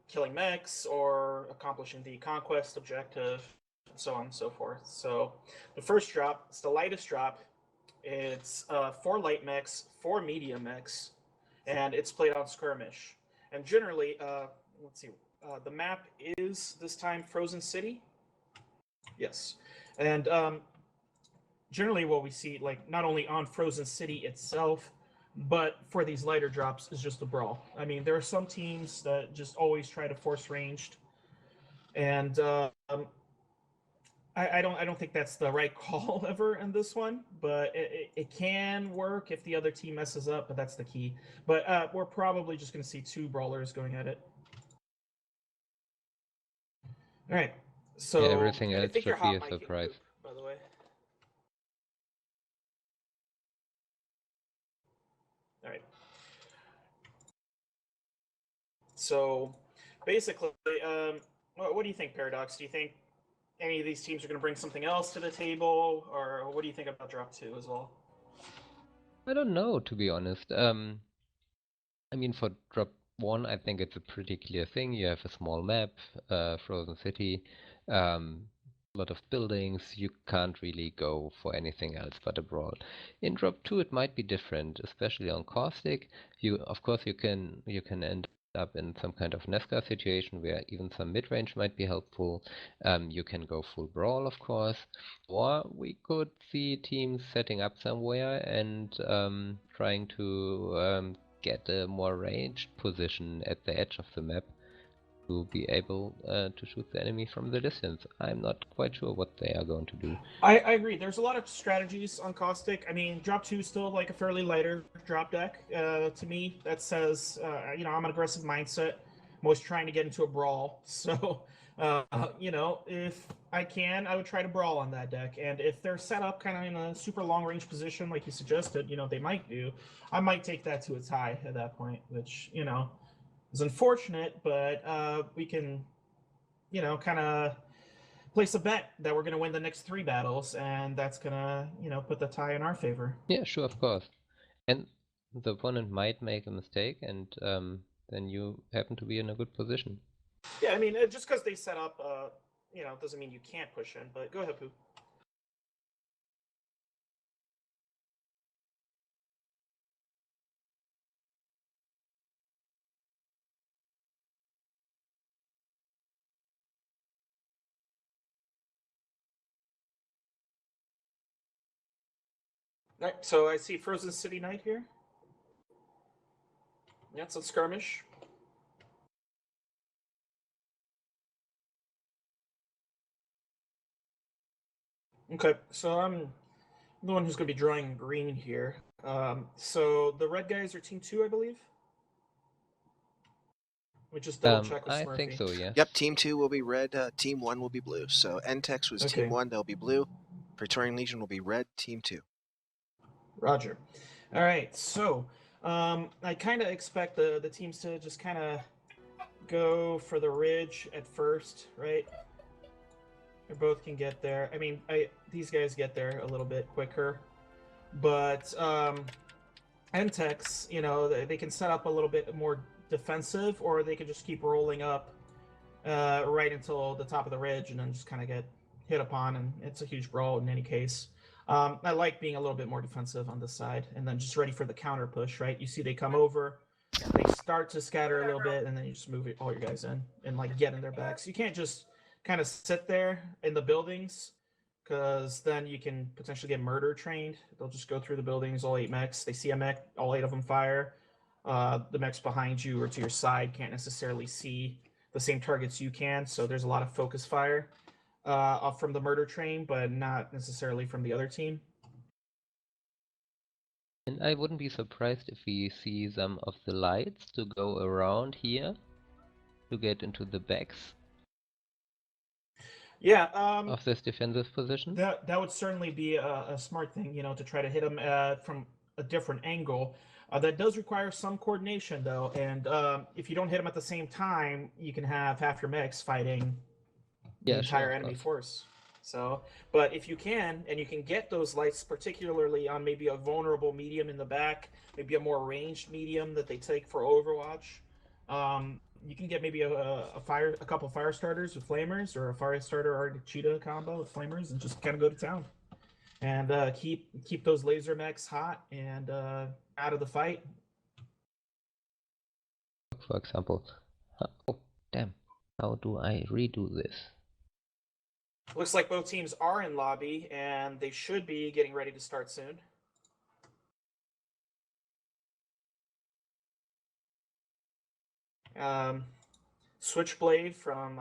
killing mechs or accomplishing the conquest objective, and so on and so forth. So the first drop, it's the lightest drop. It's 4 light mechs, 4 medium mechs, and it's played on skirmish. And generally, let's see, the map is this time Frozen City. Yes, and generally what we see, like not only on Frozen City itself, but for these lighter drops is just a brawl. I mean, there are some teams that just always try to force ranged, and I don't think that's the right call ever in this one, but it can work if the other team messes up, but that's the key. But we're probably just going to see 2 brawlers going at it. All right, Yeah, so everything I else think you're should be hot a micing, surprise. by the way. All right. So basically, what do you think, Paradox? Do you think any of these teams are going to bring something else to the table, or what do you think about drop 2 as well? I don't know, to be honest. I mean, for drop 1, I think it's a pretty clear thing. You have a small map, Frozen City, a lot of buildings. You can't really go for anything else but a brawl. In drop 2, it might be different, especially on caustic. Of course, you can end up in some kind of Nesca situation where even some mid-range might be helpful. You can go full brawl, of course, or we could see teams setting up somewhere and trying to get a more ranged position at the edge of the map to be able to shoot the enemy from the distance. I'm not quite sure what they are going to do. I agree. There's a lot of strategies on Caustic. I mean, drop 2 is still like a fairly lighter drop deck to me. That says, I'm an aggressive mindset. I'm always trying to get into a brawl. So, if I can, I would try to brawl on that deck. And if they're set up kind of in a super long range position, like you suggested, they might do, I might take that to its high at that point, which, is unfortunate, but we can, kind of place a bet that we're going to win the next 3 battles, and that's going to, put the tie in our favor. Yeah, sure, of course. And the opponent might make a mistake, and then you happen to be in a good position. Yeah, I mean, just because they set up, doesn't mean you can't push in, but go ahead, Pooh. All right, so I see Frozen City Knight here. Yeah, it's a skirmish. Okay, so I'm the one who's going to be drawing green here. So the red guys are team 2, I believe. We just double check with I Smurfy. think so, yes. Yep, team 2 will be red, team 1 will be blue. So Entex was Okay. team 1, they'll be blue. Praetorian Legion will be red, team 2. Roger. All right, so I kind of expect the teams to just kind of go for the ridge at first, right? They both can get there. I mean, these guys get there a little bit quicker, but Entex, they can set up a little bit more defensive, or they can just keep rolling up right until the top of the ridge and then just kind of get hit upon, and it's a huge brawl in any case. I like being a little bit more defensive on this side, and then just ready for the counter push, right? You see they come over, they start to scatter a little bit, and then you just move all your guys in and like get in their backs. You can't just kind of sit there in the buildings, because then you can potentially get murder trained. They'll just go through the buildings, all 8 mechs. They see a mech, all 8 of them fire. The mechs behind you or to your side can't necessarily see the same targets you can, so there's a lot of focus fire from the murder train, but not necessarily from the other team. And I wouldn't be surprised if we see some of the lights to go around here to get into the backs. Yeah, of this defensive position. That would certainly be a smart thing, to try to hit them from a different angle. That does require some coordination, though, and if you don't hit them at the same time, you can have half your mechs fighting the entire enemy force. So, but if you can, and you can get those lights, particularly on maybe a vulnerable medium in the back, maybe a more ranged medium that they take for Overwatch, you can get maybe a couple fire starters with flamers, or a fire starter Arctic Cheetah combo with flamers, and just kind of go to town, and keep those laser mechs hot and out of the fight. For example. Oh, damn. How do I redo this? Looks like both teams are in lobby, and they should be getting ready to start soon. Switchblade from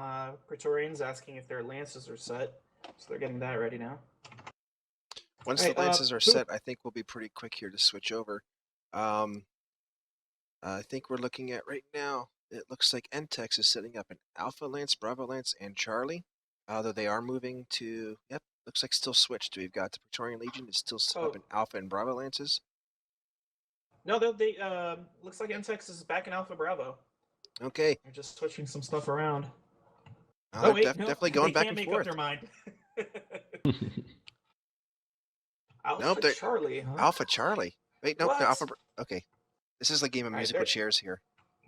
Praetorians asking if their lances are set, so they're getting that ready now. Once the lances are set, I think we'll be pretty quick here to switch over. I think we're looking at right now, it looks like NTEX is setting up an Alpha Lance, Bravo Lance, and Charlie. Though they are moving to, yep, looks like still switched. We've got the Praetorian Legion is still set up in Alpha and Bravo Lances. No, they looks like NTEX is back in Alpha Bravo. Okay. They're just switching some stuff around. Oh, wait, definitely going back and forth. They can't make up their mind. Alpha Nope, Charlie, huh? Alpha Charlie. Wait, nope, no, Alpha. Okay. This is the game of musical chairs here.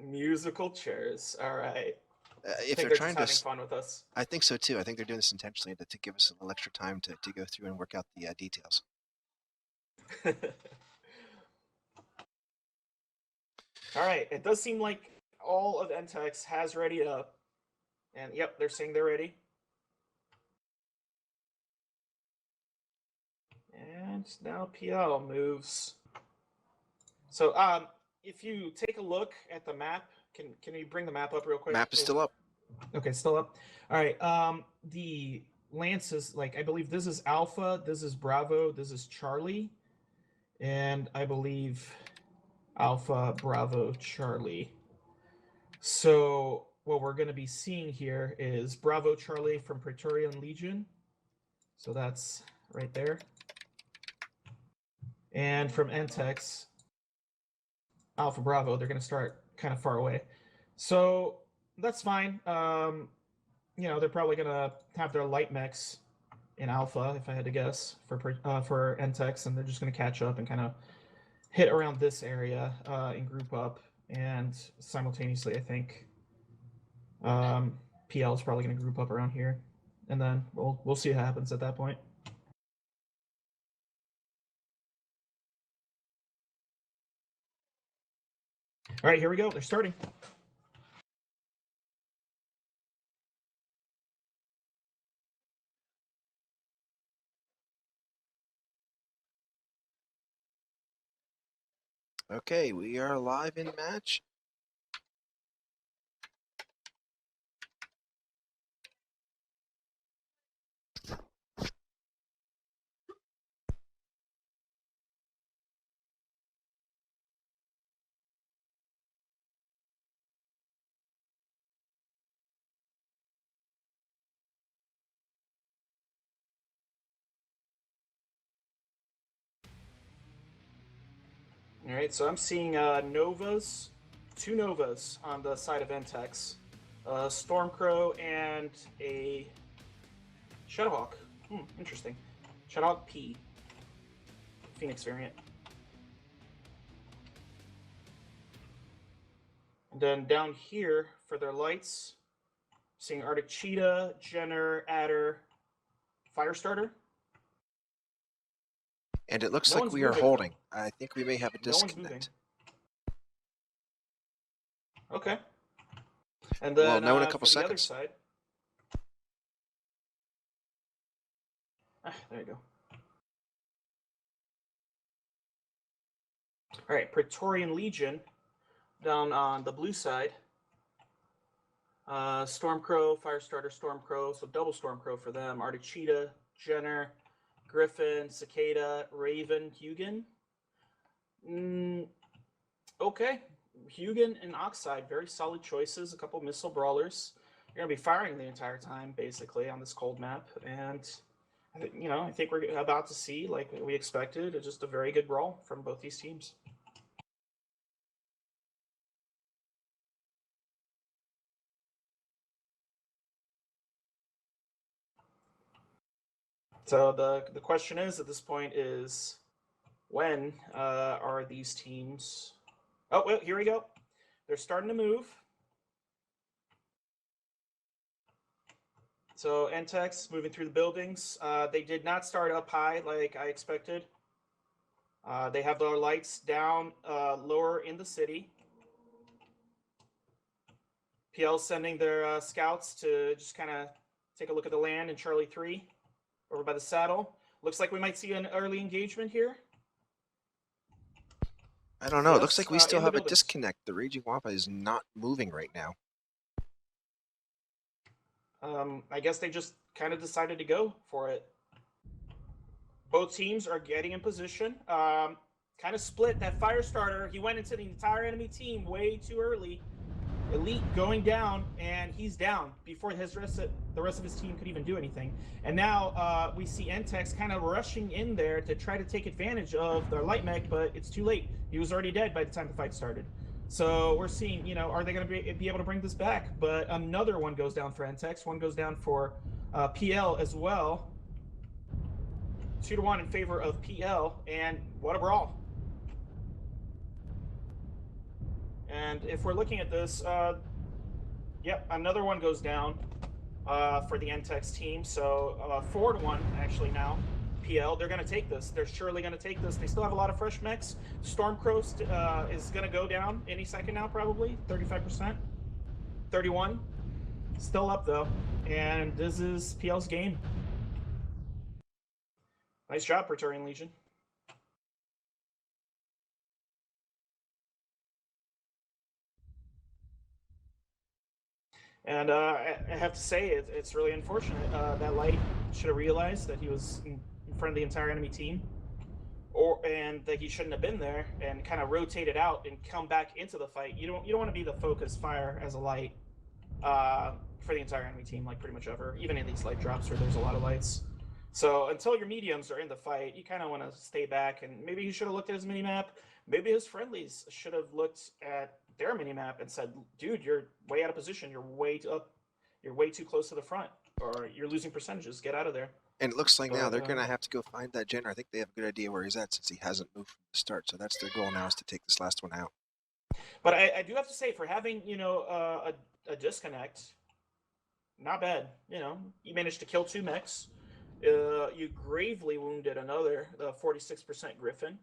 Musical chairs. All right. If they're trying to having fun with us. I think so too. I think they're doing this intentionally to give us a little extra time to go through and work out the details. All right. It does seem like all of NTEX has readied up. And yep, they're saying they're ready. And now PL moves. So if you take a look at the map, can you bring the map up real quick? Map is still up. Okay, still up. All right. The lances, like I believe this is Alpha, this is Bravo, this is Charlie, and I believe Alpha, Bravo, Charlie. So what we're going to be seeing here is Bravo, Charlie from Praetorian Legion. So that's right there. And from NTEX, Alpha, Bravo, they're going to start kind of far away. So that's fine. You know, they're probably going to have their light mechs in Alpha, if I had to guess, for NTEX, and they're just going to catch up and kind of hit around this area and group up. And simultaneously, I think PL is probably going to group up around here, and then we'll see what happens at that point. All right, here we go. They're starting. Okay, we are live in match. All right, so I'm seeing Novas, 2 Novas on the side of NTEX, Stormcrow and a Shadowhawk. Interesting. Shadowhawk P, Phoenix variant. And then down here for their lights, seeing Arctic Cheetah, Jenner, Adder, Firestarter. And it looks like we are holding. I think we may have a disconnect. Okay. And then we'll know in a couple for the seconds. other side. There you go. All right, Praetorian Legion down on the blue side. Stormcrow, Firestarter, Stormcrow, so double Stormcrow for them. Arctic Cheetah, Jenner, Griffin, Cicada, Raven, Hugin. Okay. Hugin and Oxide, very solid choices. A couple missile brawlers. You're going to be firing the entire time, basically, on this cold map. And, you know, I think we're about to see, like we expected, just a very good brawl from both these teams. So the question is at this point is, when are these teams? Oh, well, here we go. They're starting to move. So NTEX moving through the buildings. They did not start up high like I expected. They have their lights down lower in the city. PL sending their scouts to just kind of take a look at the land in Charlie 3 over by the saddle. Looks like we might see an early engagement here. I don't know. It Yes, looks like we in still the have a buildings. disconnect. The Raging Wampa is not moving right now. I guess they just kind of decided to go for it. Both teams are getting in position. Kind of split. That fire starter, he went into the entire enemy team way too early. Elite going down, and he's down before the rest of his team could even do anything. And now we see NTEX kind of rushing in there to try to take advantage of their light mech, but it's too late. He was already dead by the time the fight started. So we're seeing, you know, are they going to be able to bring this back? But another one goes down for NTEX. One goes down for PL as well. 2-1 in favor of PL, and what a brawl. And if we're looking at this, yep, another one goes down for the NTEX team. So 4-1 actually now. PL, they're going to take this. They're surely going to take this. They still have a lot of fresh mechs. Stormcrow is going to go down any second now, probably 35%. 31, still up though. And this is PL's game. Nice job, Praetorian Legion. And I have to say, it's really unfortunate. That light should have realized that he was in front of the entire enemy team, and that he shouldn't have been there, and kind of rotated out and come back into the fight. You don't want to be the focus fire as a light for the entire enemy team, like pretty much ever, even in these light drops where there's a lot of lights. So until your mediums are in the fight, you kind of want to stay back, and maybe he should have looked at his minimap. Maybe his friendlies should have looked at their minimap and said, dude, you're way out of position. You're way too close to the front, or you're losing percentages. Get out of there. And it looks like now they're going to have to go find that Jenner. I think they have a good idea where he's at since he hasn't moved from the start. So that's their goal now, is to take this last one out. But I do have to say, for having, you know, a disconnect, not bad. You know, you managed to kill 2 mechs. You gravely wounded another, 46% Griffin.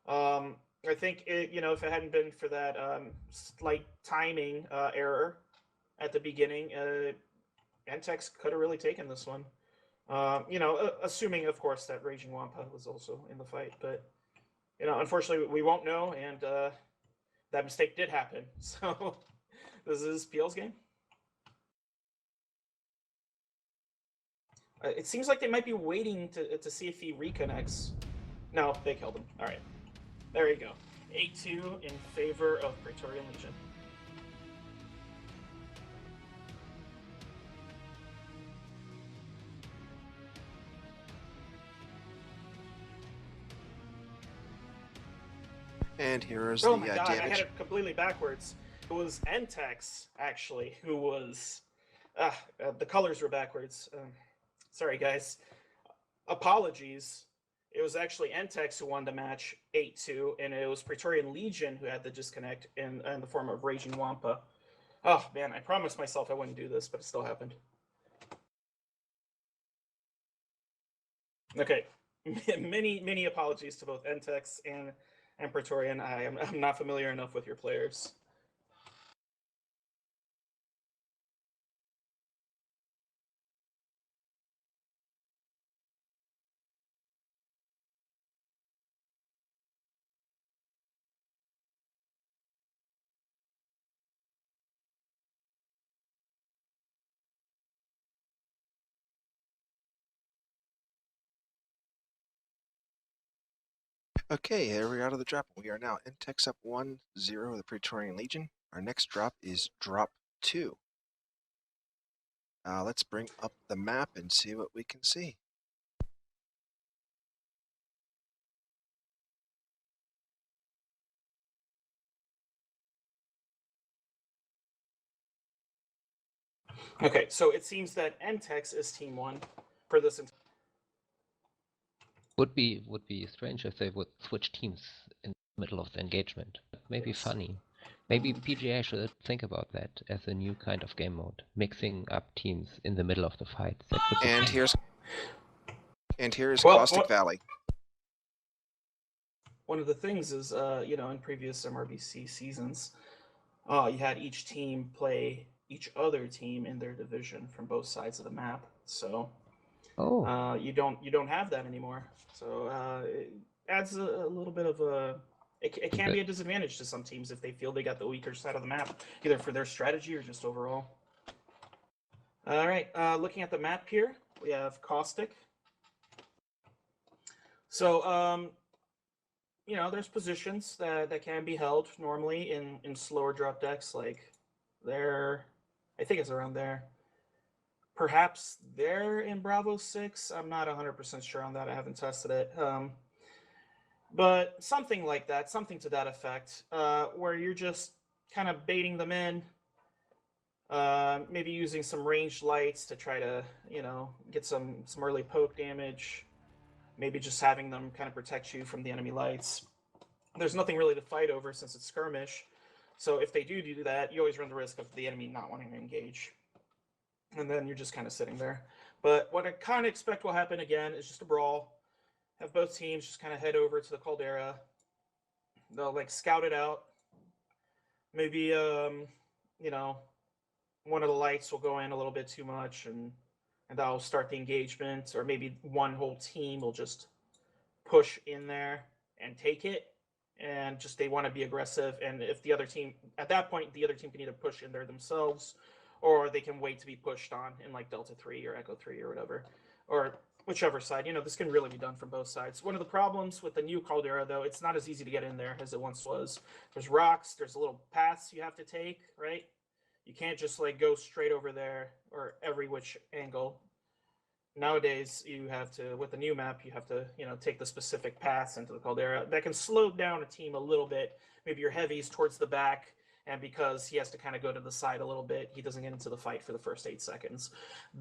I think, you know, if it hadn't been for that slight timing error at the beginning, NTEX could have really taken this one. You know, assuming, of course, that Raging Wampa was also in the fight. But, you know, unfortunately, we won't know, and that mistake did happen. So this is PL's game. It seems like they might be waiting to see if he reconnects. No, they killed him. All right. There you go. 8-2 in favor of Praetorian Legion. And here is Oh the my god, damage. I had it completely backwards. It was NTEX, actually, who was... the colors were backwards. Sorry, guys. Apologies. It was actually NTEX who won the match 8-2, and it was Praetorian Legion who had the disconnect in the form of Raging Wampa. Oh, man, I promised myself I wouldn't do this, but it still happened. Okay. many apologies to both NTEX and Praetorian. I'm not familiar enough with your players. Okay, here we are to the drop. We are now NTEX up 1-0 the Praetorian Legion. Our next drop is drop 2. Let's bring up the map and see what we can see. Okay, so it seems that NTEX is Team 1 for this. Would be strange if they would switch teams in the middle of the engagement. But maybe Yes. funny. Maybe PGA should think about that as a new kind of game mode, mixing up teams in the middle of the fight. That would be And fun. here's Well, Caustic Valley. One of the things is, in previous MRBC seasons, you had each team play each other team in their division from both sides of the map. So you don't have that anymore. So it adds a little bit of a. It can be a disadvantage to some teams if they feel they got the weaker side of the map, either for their strategy or just overall. All right, looking at the map here, we have Caustic. So, there's positions that can be held normally in slower drop decks, like there, I think it's around there. Perhaps they're in Bravo 6. I'm not 100% sure on that. I haven't tested it. But something like that, something to that effect, where you're just kind of baiting them in, maybe using some ranged lights to try to, get some early poke damage, maybe just having them kind of protect you from the enemy lights. There's nothing really to fight over since it's skirmish, so if they do that, you always run the risk of the enemy not wanting to engage. And then you're just kind of sitting there. But what I kind of expect will happen again is just a brawl. Have both teams just kind of head over to the Caldera. They'll scout it out. Maybe one of the lights will go in a little bit too much, and that'll start the engagement. Or maybe one whole team will just push in there and take it, and just they want to be aggressive. And if the other team, at that point, the other team can either push in there themselves, or they can wait to be pushed on in Delta 3 or Echo 3 or whatever, or whichever side. This can really be done from both sides. One of the problems with the new Caldera, though, it's not as easy to get in there as it once was. There's rocks, there's little paths you have to take, right? You can't just go straight over there or every which angle. Nowadays, you have to, with the new map, you have to, take the specific paths into the Caldera. That can slow down a team a little bit. Maybe your heavy's towards the back, and because he has to kind of go to the side a little bit, he doesn't get into the fight for the first 8 seconds.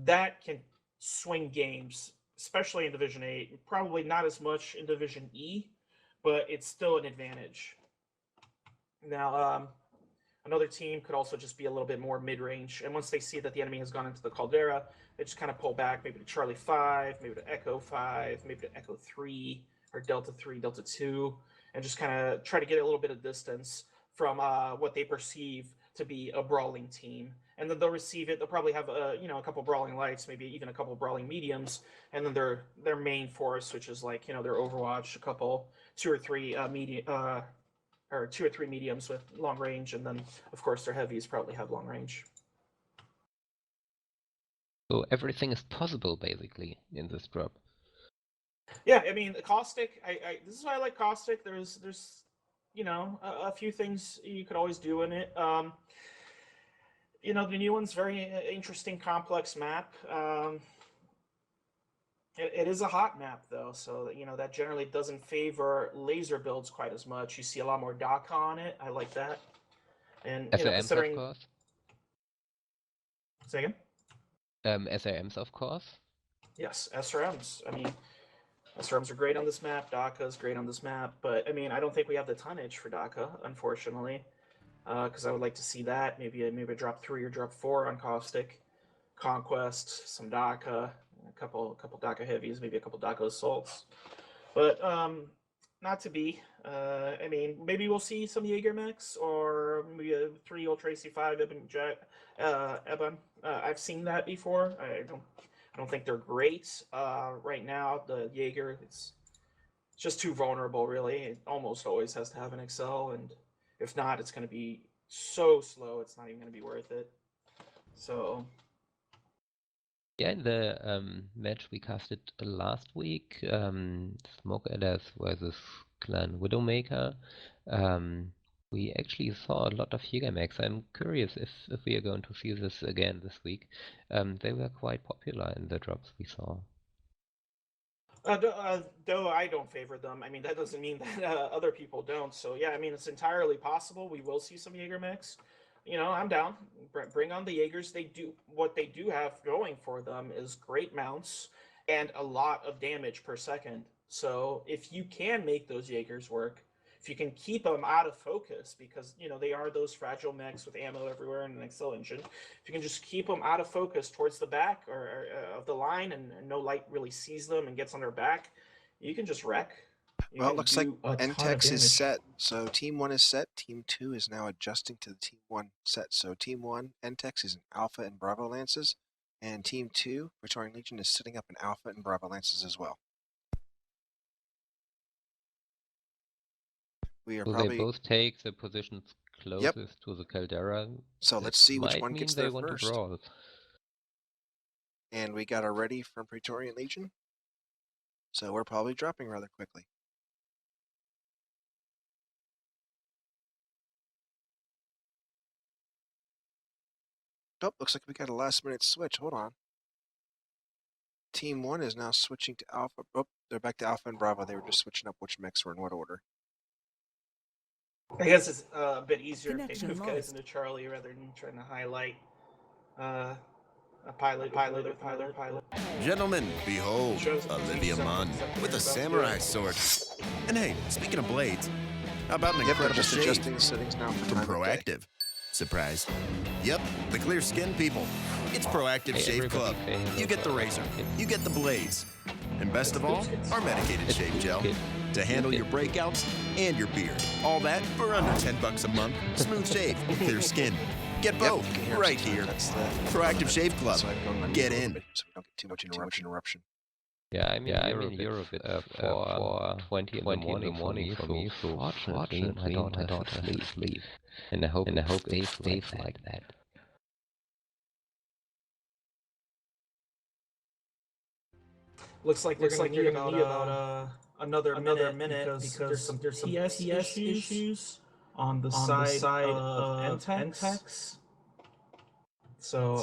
That can swing games, especially in Division 8. Probably not as much in Division E, but it's still an advantage. Now, another team could also just be a little bit more mid-range, and once they see that the enemy has gone into the Caldera, they just kind of pull back, maybe to Charlie 5, maybe to Echo 5, maybe to Echo 3, or Delta 3, Delta 2, and just kind of try to get a little bit of distance from what they perceive to be a brawling team. And then they'll receive it. They'll probably have a couple brawling lights, maybe even a couple brawling mediums, and then their main force, which is their Overwatch, two or three mediums with long range, and then of course their heavies probably have long range. So everything is possible basically in this drop. Yeah, I mean, Caustic. This is why I like Caustic. There's a few things you could always do in it. The new one's very interesting, complex map. It is a hot map though, so that generally doesn't favor laser builds quite as much. You see a lot more DACA on it. I like that. And considering, of course. Say again? SRMs, of course. Yes, SRMs. I mean, SRMs are great on this map. DACA is great on this map, but I mean, I don't think we have the tonnage for DACA, unfortunately, because I would like to see that maybe a drop 3 or drop 4 on Caustic, Conquest, some DACA, a couple DACA heavies, maybe a couple DACA assaults, but not to be. I mean, maybe we'll see some Jaeger mechs or maybe a 3 Ultra AC5 Eben. I've seen that before. I don't think they're great right now. The Jaeger, it's just too vulnerable, really. It almost always has to have an Excel, and if not, it's going to be so slow, it's not even going to be worth it. So... Yeah, in the match we casted last week, Smoke Adders versus Clan Widowmaker, we actually saw a lot of Jaeger mechs. I'm curious if we are going to see this again this week. They were quite popular in the drops we saw. Though I don't favor them, I mean, that doesn't mean that other people don't. So yeah, I mean, it's entirely possible we will see some Jaeger mechs. I'm down. Bring on the Jaegers. What they do have going for them is great mounts and a lot of damage per second. So if you can make those Jaegers work, if you can keep them out of focus, because they are those fragile mechs with ammo everywhere and an Excel engine. If you can just keep them out of focus towards the back or of the line, and no light really sees them and gets on their back, you can just wreck. Well, it looks like NTEX is set. So Team 1 is set. Team 2 is now adjusting to the Team 1 set. So Team 1, NTEX is in Alpha and Bravo Lances. And Team 2, Praetorian Legion, is setting up in Alpha and Bravo Lances as well. We are Will they both take the positions closest to the caldera? So let's see which one gets there want first. To brawl. And we got a ready from Praetorian Legion. So we're probably dropping rather quickly. Oh, looks like we got a last-minute switch. Hold on. Team 1 is now switching to Alpha. Oh, they're back to Alpha and Bravo. They were just switching up which mechs were in what order. I guess it's a bit easier if they move guys into Charlie rather than trying to highlight a pilot. Gentlemen, behold, Olivia Munn with a samurai sword. And hey, speaking of blades, how about an incredible just shave adjusting the settings now from Proactive? Surprise. Yep, the clear skin people. It's Proactive Shave Club. You get the razor, you get the blades. And best of all, our medicated shave gel to handle your breakouts and your beard. All that for under $10 a month. Smooth shave, clear skin. Get both right here. Proactive Shave Club. Get in. So we don't get too much interruption. Yeah, I'm in Europe for 20 in the morning for me. Fortunately, my daughter sleep. And I hope they sleep like that. Looks like you're gonna need about another minute because there's some TS issues on the side of NTEX. So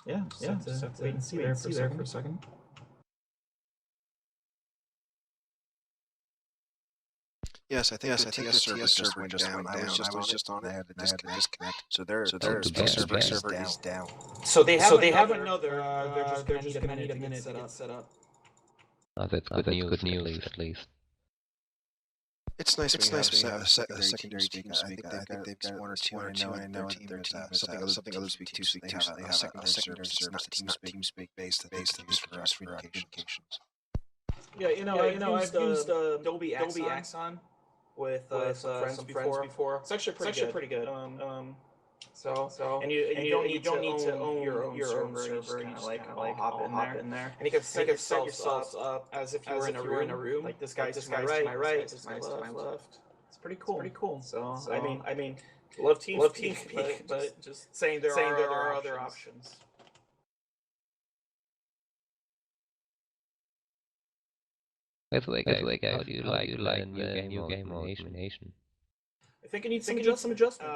just have to wait and see there for a second. Yes, I think the TS server just went down. I was just on it. I had to disconnect. So their server is down. So they have another. They're just gonna need a minute to get set up. Oh, that's good news, at least. It's nice when you have a secondary team speak. I think they've got one or two. I know their team has something others speak to. They have a secondary service. It's not team speak based. They use for us for communications. Yeah, I've used Dolby Axon with some friends before. It's actually pretty good. And you don't need to own your own server. You just kind of like hop in there, and you can set yourselves up as if you were in a room. Like this guy's to my right, this guy's to my left. It's pretty cool. So I mean, love TeamSpeak, but just saying there are other options. By the way, guys, how do you like new game or Nation? I think it needs some adjustment.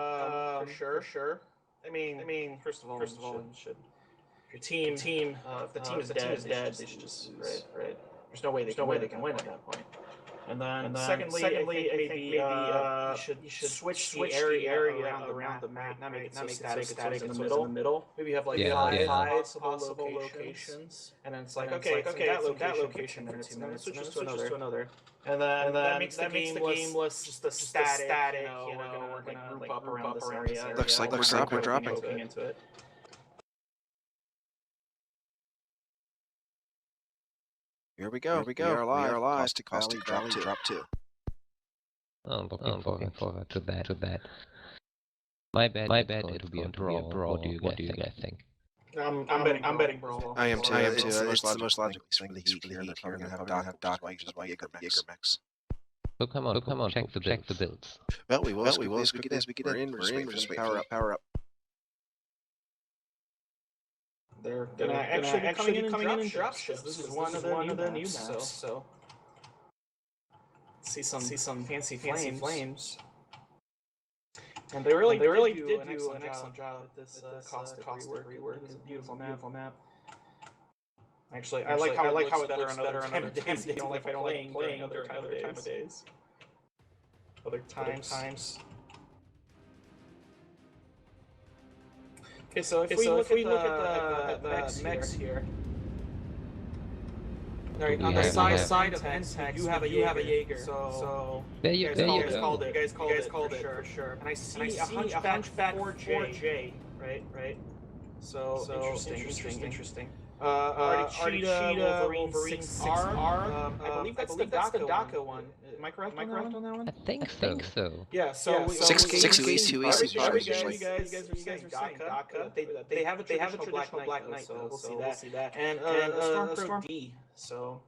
For sure. I mean, first of all, should if your team, if the team is dead, they should just lose, right? There's no way they can win at that point. And then secondly, I think maybe you should switch the area around the map, not make it so static it's in the middle. Maybe you have like five possible locations, and then it's like okay, from that location, and then it switches to another. And then that makes the game less just the static. We're gonna group up around this area. Looks like we're dropping into it. Here we go. We are live. Caustic drop two. I'm looking forward to that. My bad. It'll be a draw. What do you guys think? I'm betting brawl. I am too. It's the most logical for the heat here. They're probably gonna have Doc which is why Jaeger mechs. So come on, check the builds. Well, we will as we get in. We're just wait. Power up. They're gonna actually be coming in and drop ships. This is one of the new maps. So see some fancy flames. And they really did do an excellent job with this caustic rework. It's a beautiful map. Actually, I like how it's better on other time of days. I don't like playing during other time of days. Other times. Okay, so if we look at the mechs here, Right, We on the have- side of Entex, you have a Jaeger. So There you you guys go. called it. You guys called it for sure. And I see a hunchback 4J. Right. So interesting. Arctic Cheetah, Wolverine 6R. I believe that's the DACA one. Am I correct on that one? I think so. Yeah, so 6E, 2E, you guys are saying DACA. They have a traditional Black Knight, so we'll see that. And a Stormcrow D. So,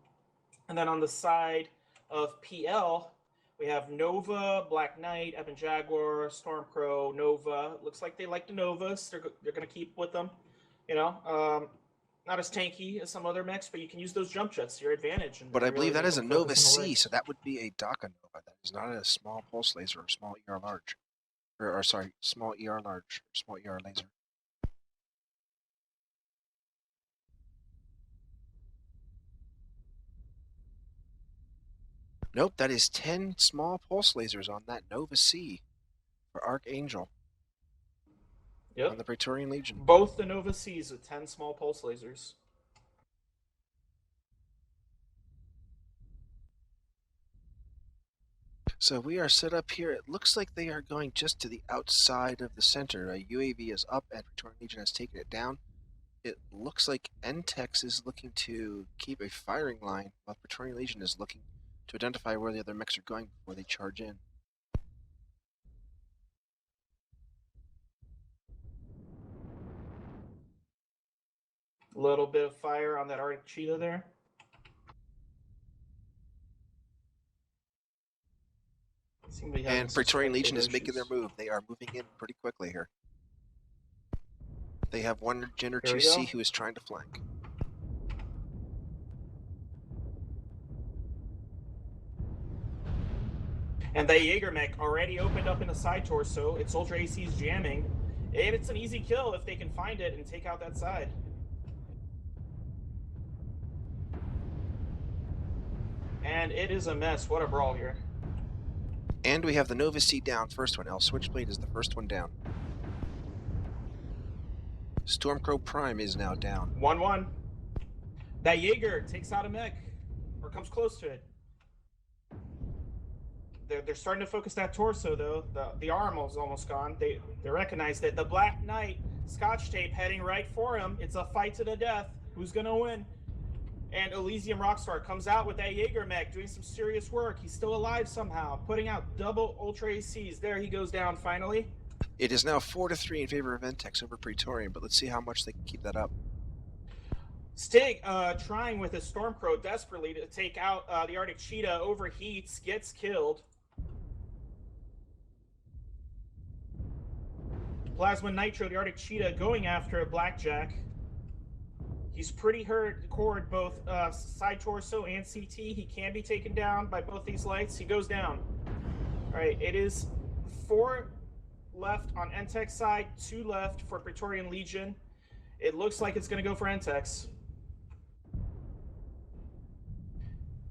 and then on the side of PL, we have Nova, Black Knight, Ebon Jaguar, Stormcrow, Nova. Looks like they like the Novas. They're gonna keep with them. You know, not as tanky as some other mechs, but you can use those jump jets to your advantage. And But I believe that is a Nova focus on the C, right. so that would be a DACA Nova. That is not a small pulse laser or small ER large. Or sorry, small ER large, small ER laser. Nope, that is 10 small pulse lasers on that Nova C for Archangel on the Praetorian Legion. Both the Nova Cs with 10 small pulse lasers. So we are set up here. It looks like they are going just to the outside of the center. A UAV is up and Praetorian Legion has taken it down. It looks like NTEX is looking to keep a firing line while Praetorian Legion is looking to identify where the other mechs are going before they charge in. A little bit of fire on that Arctic Cheetah there. And Praetorian Legion is making their move. They are moving in pretty quickly here. They have one Gen or 2C who is trying to flank. And that Jaeger mech already opened up in a side torso. Its Ultra AC is jamming. And it's an easy kill if they can find it and take out that side. And it is a mess. What a brawl here. And we have the Nova C down, first one. El Switchblade is the first one down. Stormcrow Prime is now down. 1-1. That Jaeger takes out a mech. Or comes close to it. They're starting to focus that torso, though. The arm is almost gone. They recognize that the Black Knight, Scotch Tape, heading right for him. It's a fight to the death. Who's going to win? And Elysium Rockstar comes out with that Jaeger mech, doing some serious work. He's still alive somehow, putting out double Ultra ACs. There he goes down finally. It is now 4-3 in favor of Entex over Praetorian, but let's see how much they can keep that up. Stig trying with his Stormcrow desperately to take out the Arctic Cheetah, overheats, gets killed. Plasma Nitro, the Arctic Cheetah, going after a Blackjack. He's pretty hurt, cord both side torso and CT. He can be taken down by both these lights. He goes down. All right, it is 4 left on Entex side, 2 left for Praetorian Legion. It looks like it's going to go for Entex.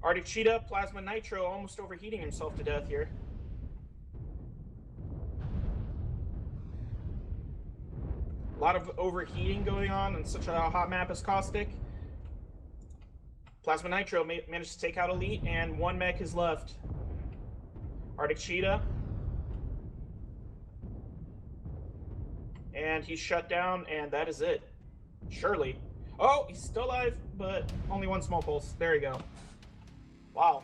Arctic Cheetah, Plasma Nitro, almost overheating himself to death here. A lot of overheating going on such a hot map as Caustic. Plasma Nitro managed to take out Elite, and 1 mech is left. Arctic Cheetah. And he's shut down, and that is it. Surely. Oh, he's still alive, but only 1 small pulse. There you go. Wow.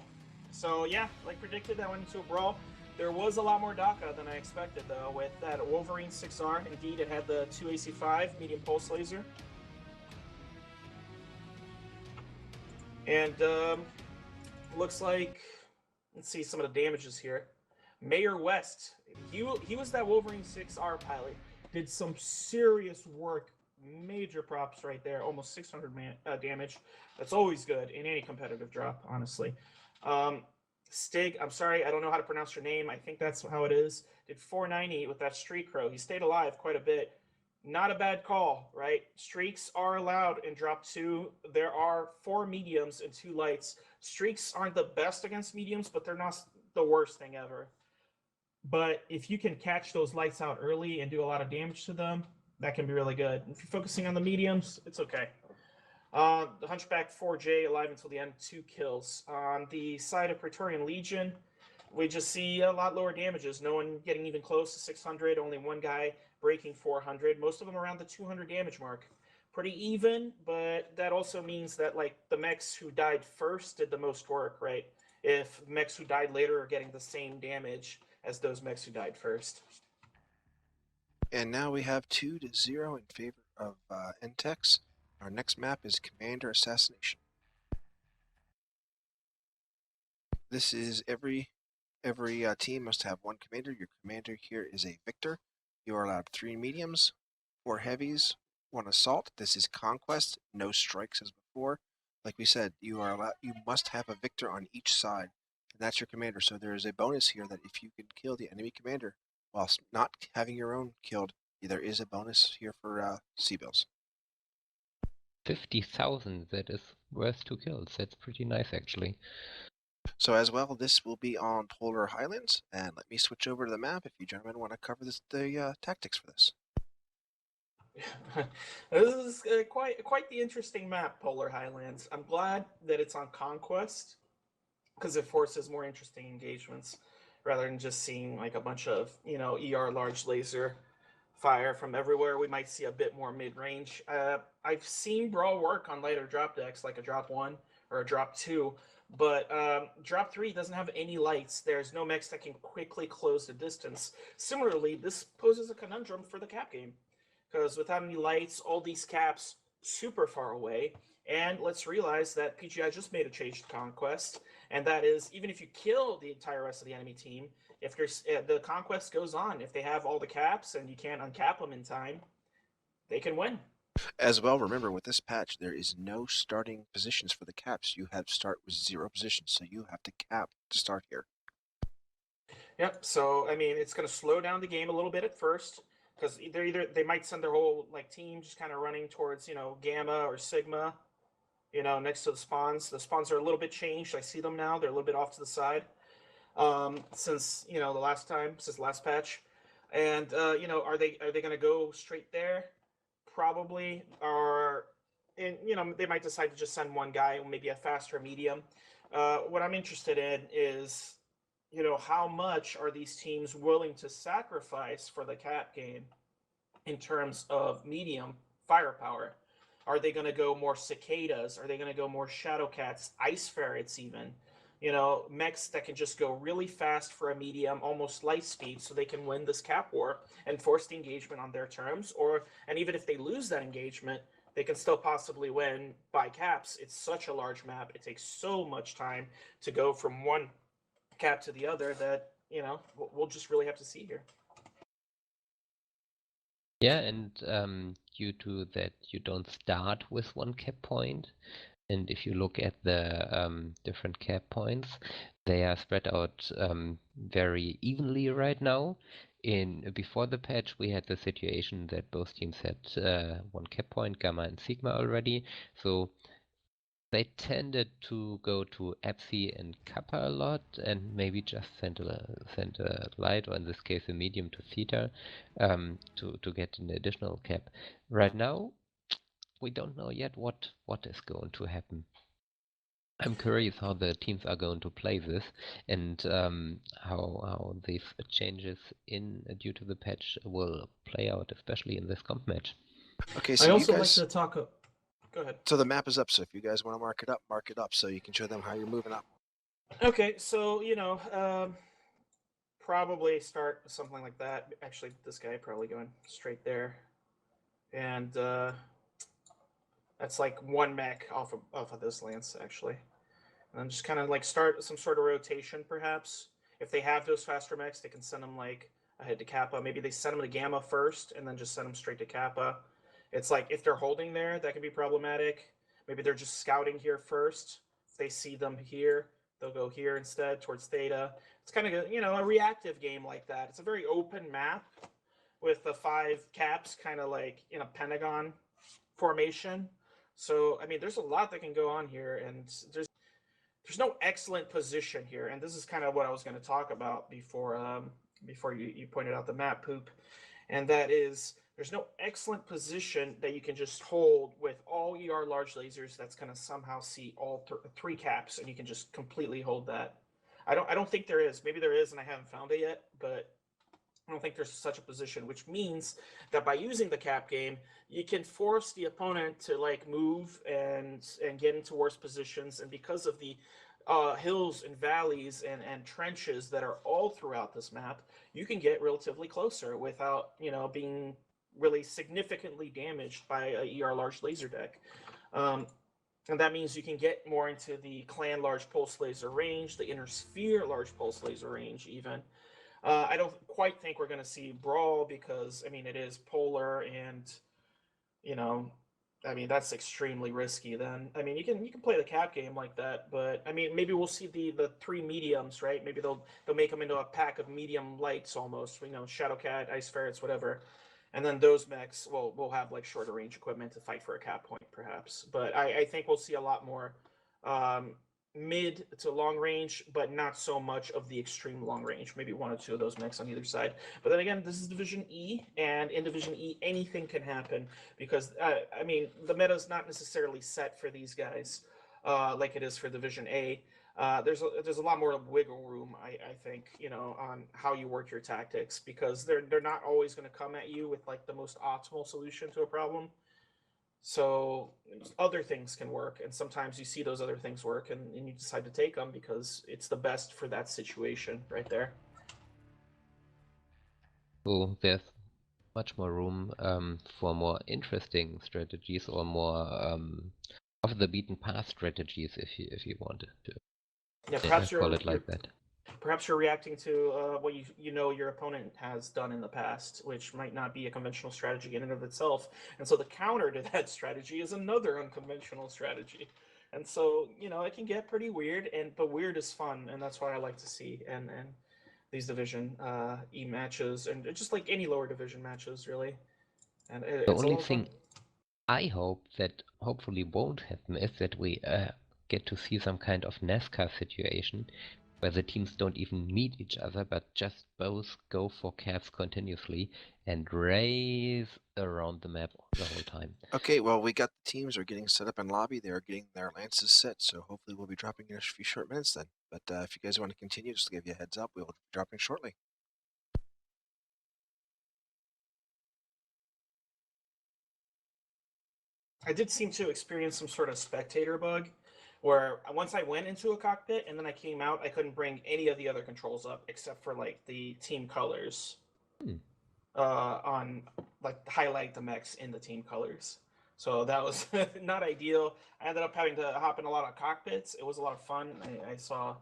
So, yeah, like predicted, that went into a brawl. There was a lot more DACA than I expected, though, with that Wolverine 6R. Indeed, it had the 2AC5 medium pulse laser. And looks like, let's see some of the damages here. Mayor West, he was that Wolverine 6R pilot. Did some serious work, major props right there, almost 600 damage. That's always good in any competitive drop, honestly. Stig, I'm sorry, I don't know how to pronounce your name. I think that's how it is. Did 490 with that Streak Crow. He stayed alive quite a bit. Not a bad call, right? Streaks are allowed in drop 2. There are 4 mediums and 2 lights. Streaks aren't the best against mediums, but they're not the worst thing ever. But if you can catch those lights out early and do a lot of damage to them, that can be really good. If you're focusing on the mediums, it's okay. The Hunchback 4J alive until the end, 2 kills. On the side of Praetorian Legion, we just see a lot lower damages. No one getting even close to 600, only one guy breaking 400. Most of them around the 200 damage mark. Pretty even, but that also means that like the mechs who died first did the most work, right? If mechs who died later are getting the same damage as those mechs who died first. And now we have 2-0 in favor of Entex. Our next map is Commander Assassination. This is every team must have one commander. Your commander here is a victor. You are allowed 3 mediums, 4 heavies, 1 assault. This is conquest, no strikes as before. Like we said, you must have a victor on each side, and that's your commander. So there is a bonus here that if you can kill the enemy commander whilst not having your own killed, there is a bonus here for C-bills. 50,000, that is worth 2 kills. That's pretty nice, actually. So as well, this will be on Polar Highlands, and let me switch over to the map if you gentlemen want to cover the tactics for this. This is quite the interesting map, Polar Highlands. I'm glad that it's on Conquest, because it forces more interesting engagements, rather than just seeing like a bunch of, ER large laser fire from everywhere. We might see a bit more mid-range. I've seen Brawl work on lighter drop decks, like a drop 1 or a drop 2, but drop 3 doesn't have any lights. There's no mechs that can quickly close the distance. Similarly, this poses a conundrum for the cap game, because without any lights, all these caps super far away. And let's realize that PGI just made a change to Conquest, and that is, even if you kill the entire rest of the enemy team, if the Conquest goes on, if they have all the caps and you can't uncap them in time, they can win. As well, remember, with this patch, there is no starting positions for the caps. You have to start with 0 positions, so you have to cap to start here. Yep, so, I mean, it's going to slow down the game a little bit at first, because they might send their whole team just kind of running towards, Gamma or Sigma, next to the spawns. The spawns are a little bit changed. I see them now. They're a little bit off to the side. Since the last patch, and are they going to go straight there? Probably. Or, and they might decide to just send one guy, maybe a faster medium. What I'm interested in is, how much are these teams willing to sacrifice for the cap game in terms of medium firepower? Are they going to go more cicadas? Are they going to go more shadow cats, ice ferrets even? Mechs that can just go really fast for a medium, almost light speed, so they can win this cap war and force the engagement on their terms. And even if they lose that engagement, they can still possibly win by caps. It's such a large map. It takes so much time to go from one cap to the other that, we'll just really have to see here. Yeah, and due to that, you don't start with 1 cap point. And if you look at the different cap points, they are spread out very evenly right now. Before the patch, we had the situation that both teams had 1 cap point, Gamma and Sigma already. So they tended to go to Epsi and Kappa a lot, and maybe just send a light, or in this case a medium, to Theta to get an additional cap. Right now, we don't know yet what is going to happen. I'm curious how the teams are going to play this, and how these changes due to the patch will play out, especially in this comp match. Okay, so I also you guys, like to talk. Go ahead. So the map is up. So if you guys want to mark it up, so you can show them how you're moving up. Okay, so probably start with something like that. Actually, this guy probably going straight there, and that's like 1 mech off of this lance actually, and then just kind of start some sort of rotation perhaps. If they have those faster mechs, they can send them ahead to Kappa. Maybe they send them to Gamma first, and then just send them straight to Kappa. It's like if they're holding there, that can be problematic. Maybe they're just scouting here first. If they see them here, they'll go here instead towards Theta. It's kind of a reactive game like that. It's a very open map with the 5 caps kind of like in a pentagon formation. So I mean, there's a lot that can go on here, and there's no excellent position here. And this is kind of what I was going to talk about before you pointed out the map, Poop, and that is there's no excellent position that you can just hold with all ER large lasers that's going to somehow see all three caps, and you can just completely hold that. I don't think there is. Maybe there is, and I haven't found it yet, but I don't think there's such a position, which means that by using the cap game, you can force the opponent to like move and get into worse positions. And because of the hills and valleys and trenches that are all throughout this map, you can get relatively closer without, you know, being really significantly damaged by a ER large laser deck. And that means you can get more into the clan large pulse laser range, the inner sphere large pulse laser range even. I don't quite think we're going to see Brawl because, I mean, it is polar and, you know, I mean, that's extremely risky then. I mean, you can play the cap game like that, but I mean, maybe we'll see the three mediums, right? Maybe they'll make them into a pack of medium lights almost, you know, Shadowcat, Ice Ferrets, whatever. And then those mechs will have like shorter range equipment to fight for a cap point, perhaps. But I think we'll see a lot more mid to long range, but not so much of the extreme long range. Maybe one or two of those mechs on either side. But then again, this is Division E, and in Division E, anything can happen because I mean, the meta is not necessarily set for these guys like it is for Division A. There's a lot more wiggle room, I think, you know, on how you work your tactics because they're not always going to come at you with like the most optimal solution to a problem. So other things can work, and sometimes you see those other things work, and you decide to take them because it's the best for that situation right there. So there's much more room for more interesting strategies or more off the beaten path strategies, if you wanted to. Yeah, perhaps call it like that. Perhaps you're reacting to what you know your opponent has done in the past, which might not be a conventional strategy in and of itself. And so the counter to that strategy is another unconventional strategy. And so, you know, it can get pretty weird, but weird is fun, and that's what I like to see. And these Division E matches, and just like any lower division matches, really. And the only thing I hope that hopefully won't happen is that we get to see some kind of NASCAR situation where the teams don't even meet each other, but just both go for caps continuously and race around the map the whole time. Okay, well, we got the teams are getting set up in lobby. They're getting their lances set, so hopefully we'll be dropping in a few short minutes then. But if you guys want to continue, just to give you a heads up, we'll be dropping shortly. I did seem to experience some sort of spectator bug where once I went into a cockpit and then I came out, I couldn't bring any of the other controls up except for like the team colors. On like highlight the mechs in the team colors. So that was not ideal. I ended up having to hop in a lot of cockpits. It was a lot of fun. I saw,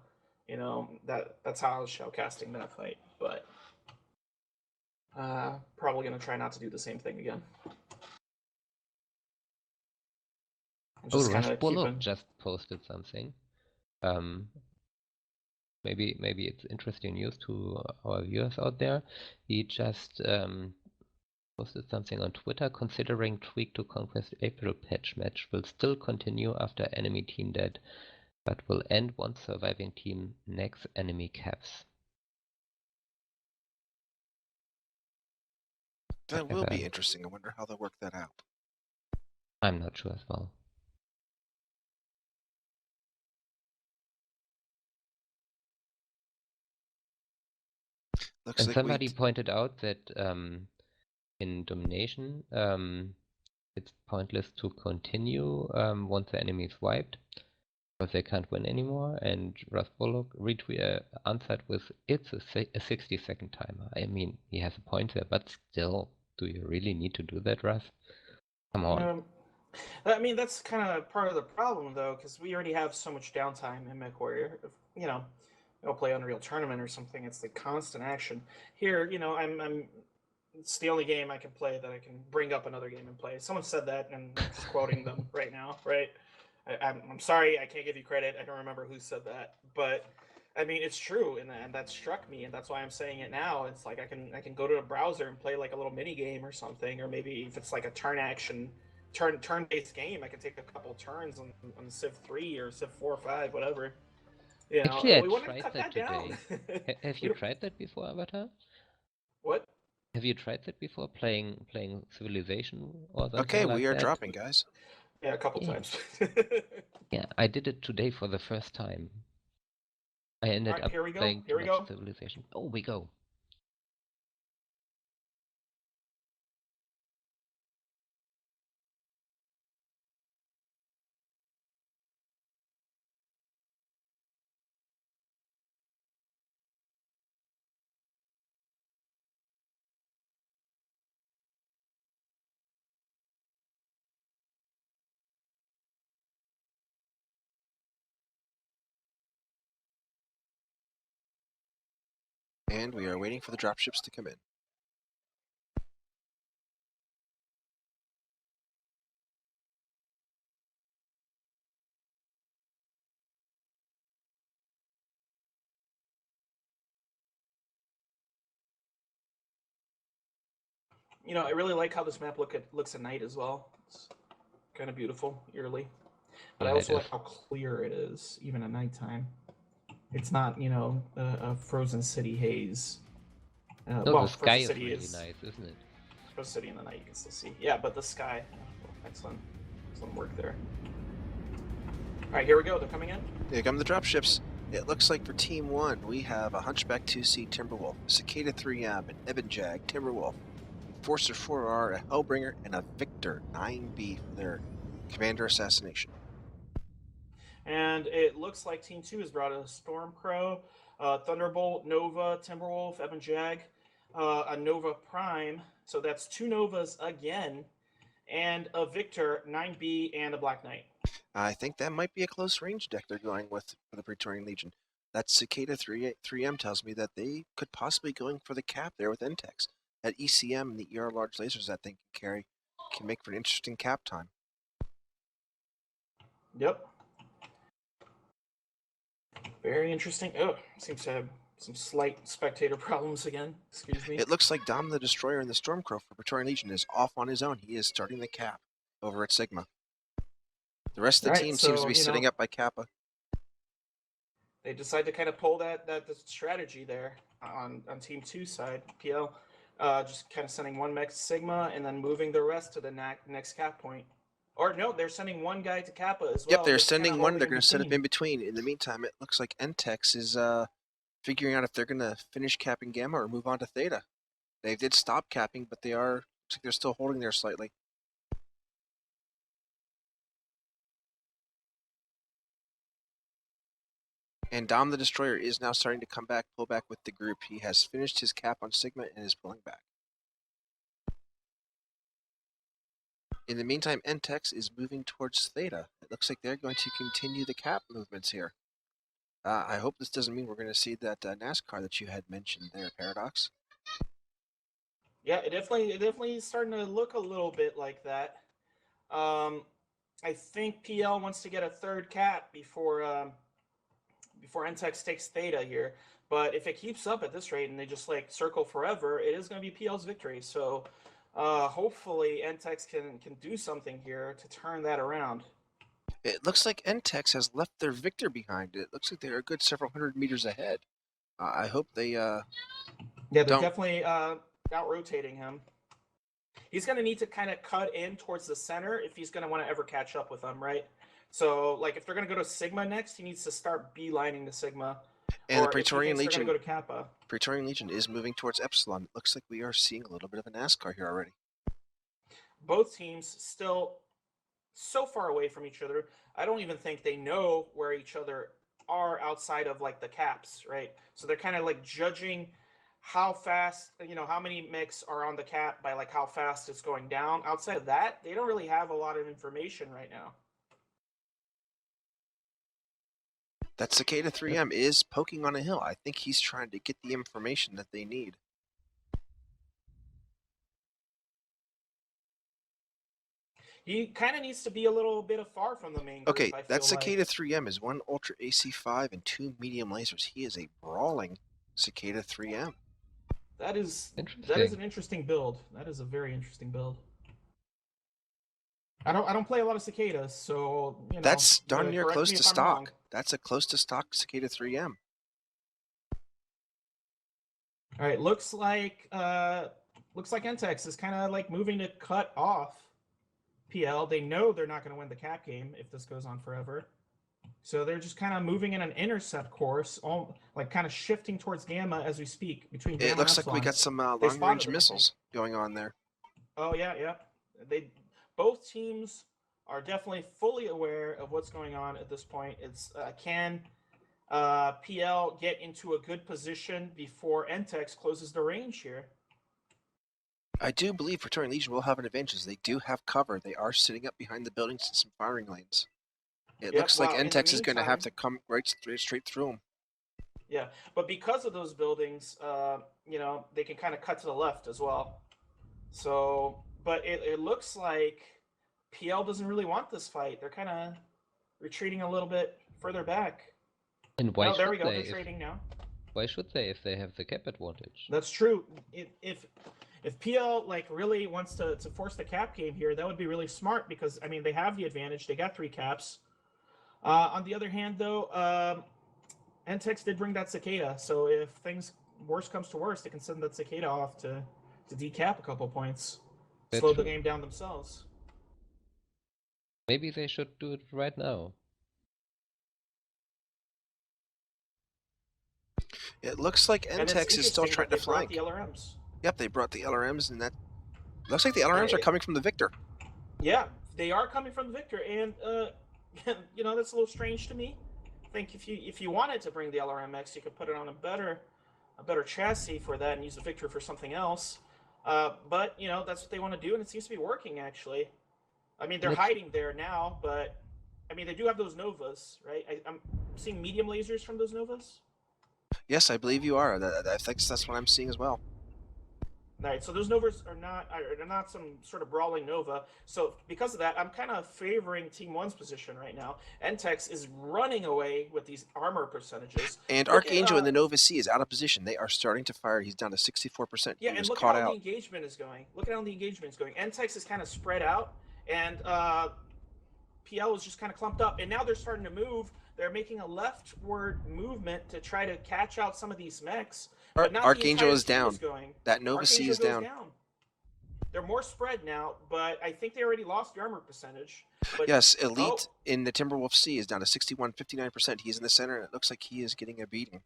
you know, that's how I was showcasting that fight. But probably gonna try not to do the same thing again. Rebroadcast just posted something. Maybe it's interesting news to our viewers out there. He just posted something on Twitter. Considering Tweak to Conquest April patch match will still continue after enemy team dead, but will end once surviving team next enemy caps. That will be interesting. I wonder how they'll work that out. I'm not sure as well. Looks and like somebody pointed out that in Domination, it's pointless to continue once the enemy is wiped, because they can't win anymore. And Russ Bullock answered with, "It's a 60-second timer." I mean, he has a point there, but still, do you really need to do that, Russ? Come on. I mean, that's kind of part of the problem, though, because we already have so much downtime in Mechwarrior. You know, I'll play Unreal Tournament or something. It's the constant action. Here, you know, it's the only game I can play that I can bring up another game and play. Someone said that, and I'm just quoting them right now, right? I'm sorry, I can't give you credit. I don't remember who said that, but I mean, it's true, and that struck me, and that's why I'm saying it now. It's like I can go to a browser and play like a little mini game or something, or maybe if it's like a turn-based game, I can take a couple turns on Civ 3 or Civ 4 or 5, whatever. You know, actually, we want to tried cut that that down. today. Have you tried that before, Avatar? What? Have you tried that before, playing Civilization or something Okay, like we are that? dropping, guys. Yeah, a couple Yeah. times. Yeah, I did it today for the first time. I ended Alright, up here we go. playing Here too we much go. Civilization. Oh, we go. And we are waiting for the dropships to come in. You know, I really like how this map looks at night as well. It's kind of beautiful, eerily. But I Yeah, also it like is. how clear it is, even at nighttime. It's not, you know, a frozen city haze. No, Well, the sky frozen is city really is nice, isn't it? frozen city in the night. You can still see. Yeah, but the sky, excellent work there. All right, here we go. They're coming in. Here come the dropships. It looks like for Team 1, we have a Hunchback 2C Timberwolf, a Cicada 3M, an Ebon Jag Timberwolf, Forcer 4R, a Hellbringer, and a Victor 9B for their Commander Assassination. And it looks like Team 2 has brought a Stormcrow, Thunderbolt, Nova, Timberwolf, Ebon Jag, a Nova Prime. So that's 2 Novas again, and a Victor 9B and a Black Knight. I think that might be a close range deck they're going with for the Praetorian Legion. That Cicada 3M tells me that they could possibly going for the cap there with Entex. That ECM and the ER large lasers that they can carry can make for an interesting cap time. Yep. Very interesting. Oh, seems to have some slight spectator problems again. Excuse me. It looks like Dom the Destroyer and the Stormcrow for Praetorian Legion is off on his own. He is starting the cap over at Sigma. The rest of the team seems to be sitting up by Kappa. They decide to kind of pull that strategy there on Team 2 side. PL just kind of sending one mech to Sigma and then moving the rest to the next cap point. Or no, they're sending one guy to Kappa as well. Yep, they're sending one. They're going to set up in between. In the meantime, it looks like Entex is figuring out if they're going to finish capping Gamma or move on to Theta. They did stop capping, but looks like they're still holding there slightly. And Dom the Destroyer is now starting to pull back with the group. He has finished his cap on Sigma and is pulling back. In the meantime, Entex is moving towards Theta. It looks like they're going to continue the cap movements here. I hope this doesn't mean we're going to see that NASCAR that you had mentioned there, Paradox. Yeah, it definitely is starting to look a little bit like that. I think PL wants to get a third cap before Entex takes Theta here. But if it keeps up at this rate and they just like circle forever, it is going to be PL's victory. So hopefully Entex can do something here to turn that around. It looks like Entex has left their Victor behind. It looks like they're a good several hundred meters ahead. I hope they yeah, they're definitely out-rotating him. He's going to need to kind of cut in towards the center if he's going to want to ever catch up with them, right? So, like, if they're going to go to Sigma next, he needs to start beelining to Sigma. And the Praetorian Legion, go to Kappa. Praetorian Legion is moving towards Epsilon. It looks like we are seeing a little bit of a NASCAR here already. Both teams still so far away from each other. I don't even think they know where each other are outside of like the caps, right? So they're kind of like judging how fast, how many mechs are on the cap by like how fast it's going down. Outside of that, they don't really have a lot of information right now. That Cicada 3M is poking on a hill. I think he's trying to get the information that they need. He kind of needs to be a little bit far from the main group. Okay, that Cicada 3M is 1 Ultra AC5 and 2 medium lasers. He is a brawling Cicada 3M. That is an interesting build. That is a very interesting build. I don't play a lot of Cicadas, so that's darn near close to stock. That's a close to stock Cicada 3M. All right, looks like looks like NTEX is kind of like moving to cut off PL. They know they're not going to win the cap game if this goes on forever. So they're just kind of moving in an intercept course, like kind of shifting towards Gamma as we speak. Between Gamma It looks and like we Epsilon. got some They spotted long-range them, I missiles going on there. Oh yeah. Both teams are definitely fully aware of what's going on at this point. It's can PL get into a good position before NTEX closes the range here? I do believe Praetorian Legion will have an advantage. They do have cover. They are sitting up behind the buildings in some firing lanes. It looks like NTEX is going to have to come straight through them. Yeah, but because of those buildings, you know, they can kind of cut to the left as well. So, but it looks like PL doesn't really want this fight. They're kind of retreating a little bit further back. And why there we should go. they? They're trading now. Why should they if they have the cap advantage? That's true. If PL like really wants to force the cap game here, that would be really smart because I mean they have the advantage. They got 3 caps. On the other hand, though, NTEX did bring that cicada, so if things worse comes to worse, they can send that cicada off to decap a couple points, slow the game down themselves. Maybe they should do it right now. It looks like NTEX is still trying to flank. The LRMs. Yep, they brought the LRMs, and that looks like the LRMs are coming from the Victor. Yeah, they are coming from the Victor, and you know that's a little strange to me. I think if you wanted to bring the LRMX, you could put it on a better chassis for that and use the Victor for something else. But you know that's what they want to do, and it seems to be working actually. I mean, they're hiding there now, but I mean they do have those Novas, right? I'm seeing medium lasers from those Novas. Yes, I believe you are. I think that's what I'm seeing as well. Right, so those Novas are not some sort of brawling Nova. So because of that, I'm kind of favoring Team 1's position right now. NTEX is running away with these armor percentages. And Archangel in the Nova C is out of position. They are starting to fire. He's down to 64%. Yeah, and look at how the engagement is going. Look at how the engagement is going. NTEX is kind of spread out, and PL is just kind of clumped up. And now they're starting to move. They're making a leftward movement to try to catch out some of these mechs. Archangel is down. That Nova C is down. They're more spread now, but I think they already lost the armor percentage. But, yes, Elite in the Timberwolf C is down to 59%. He's in the center, and it looks like he is getting a beating.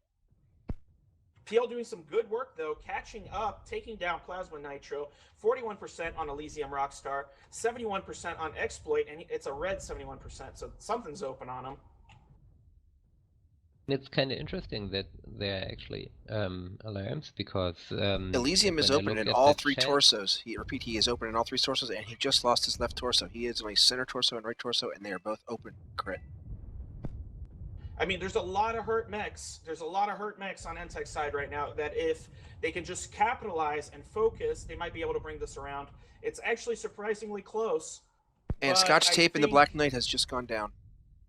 PL doing some good work, though, catching up, taking down Plasma Nitro, 41% on Elysium Rockstar, 71% on Exploit, and it's a red 71%, so something's open on him. It's kind of interesting that they're actually LRMs because Elysium is open in all 3 torsos. He is open in all 3 torsos, and he just lost his left torso. He is only center torso and right torso, and they are both open. Crit. I mean, there's a lot of hurt mechs. There's a lot of hurt mechs on NTEX side right now that if they can just capitalize and focus, they might be able to bring this around. It's actually surprisingly close. And Scotch Tape in the Black Knight has just gone down.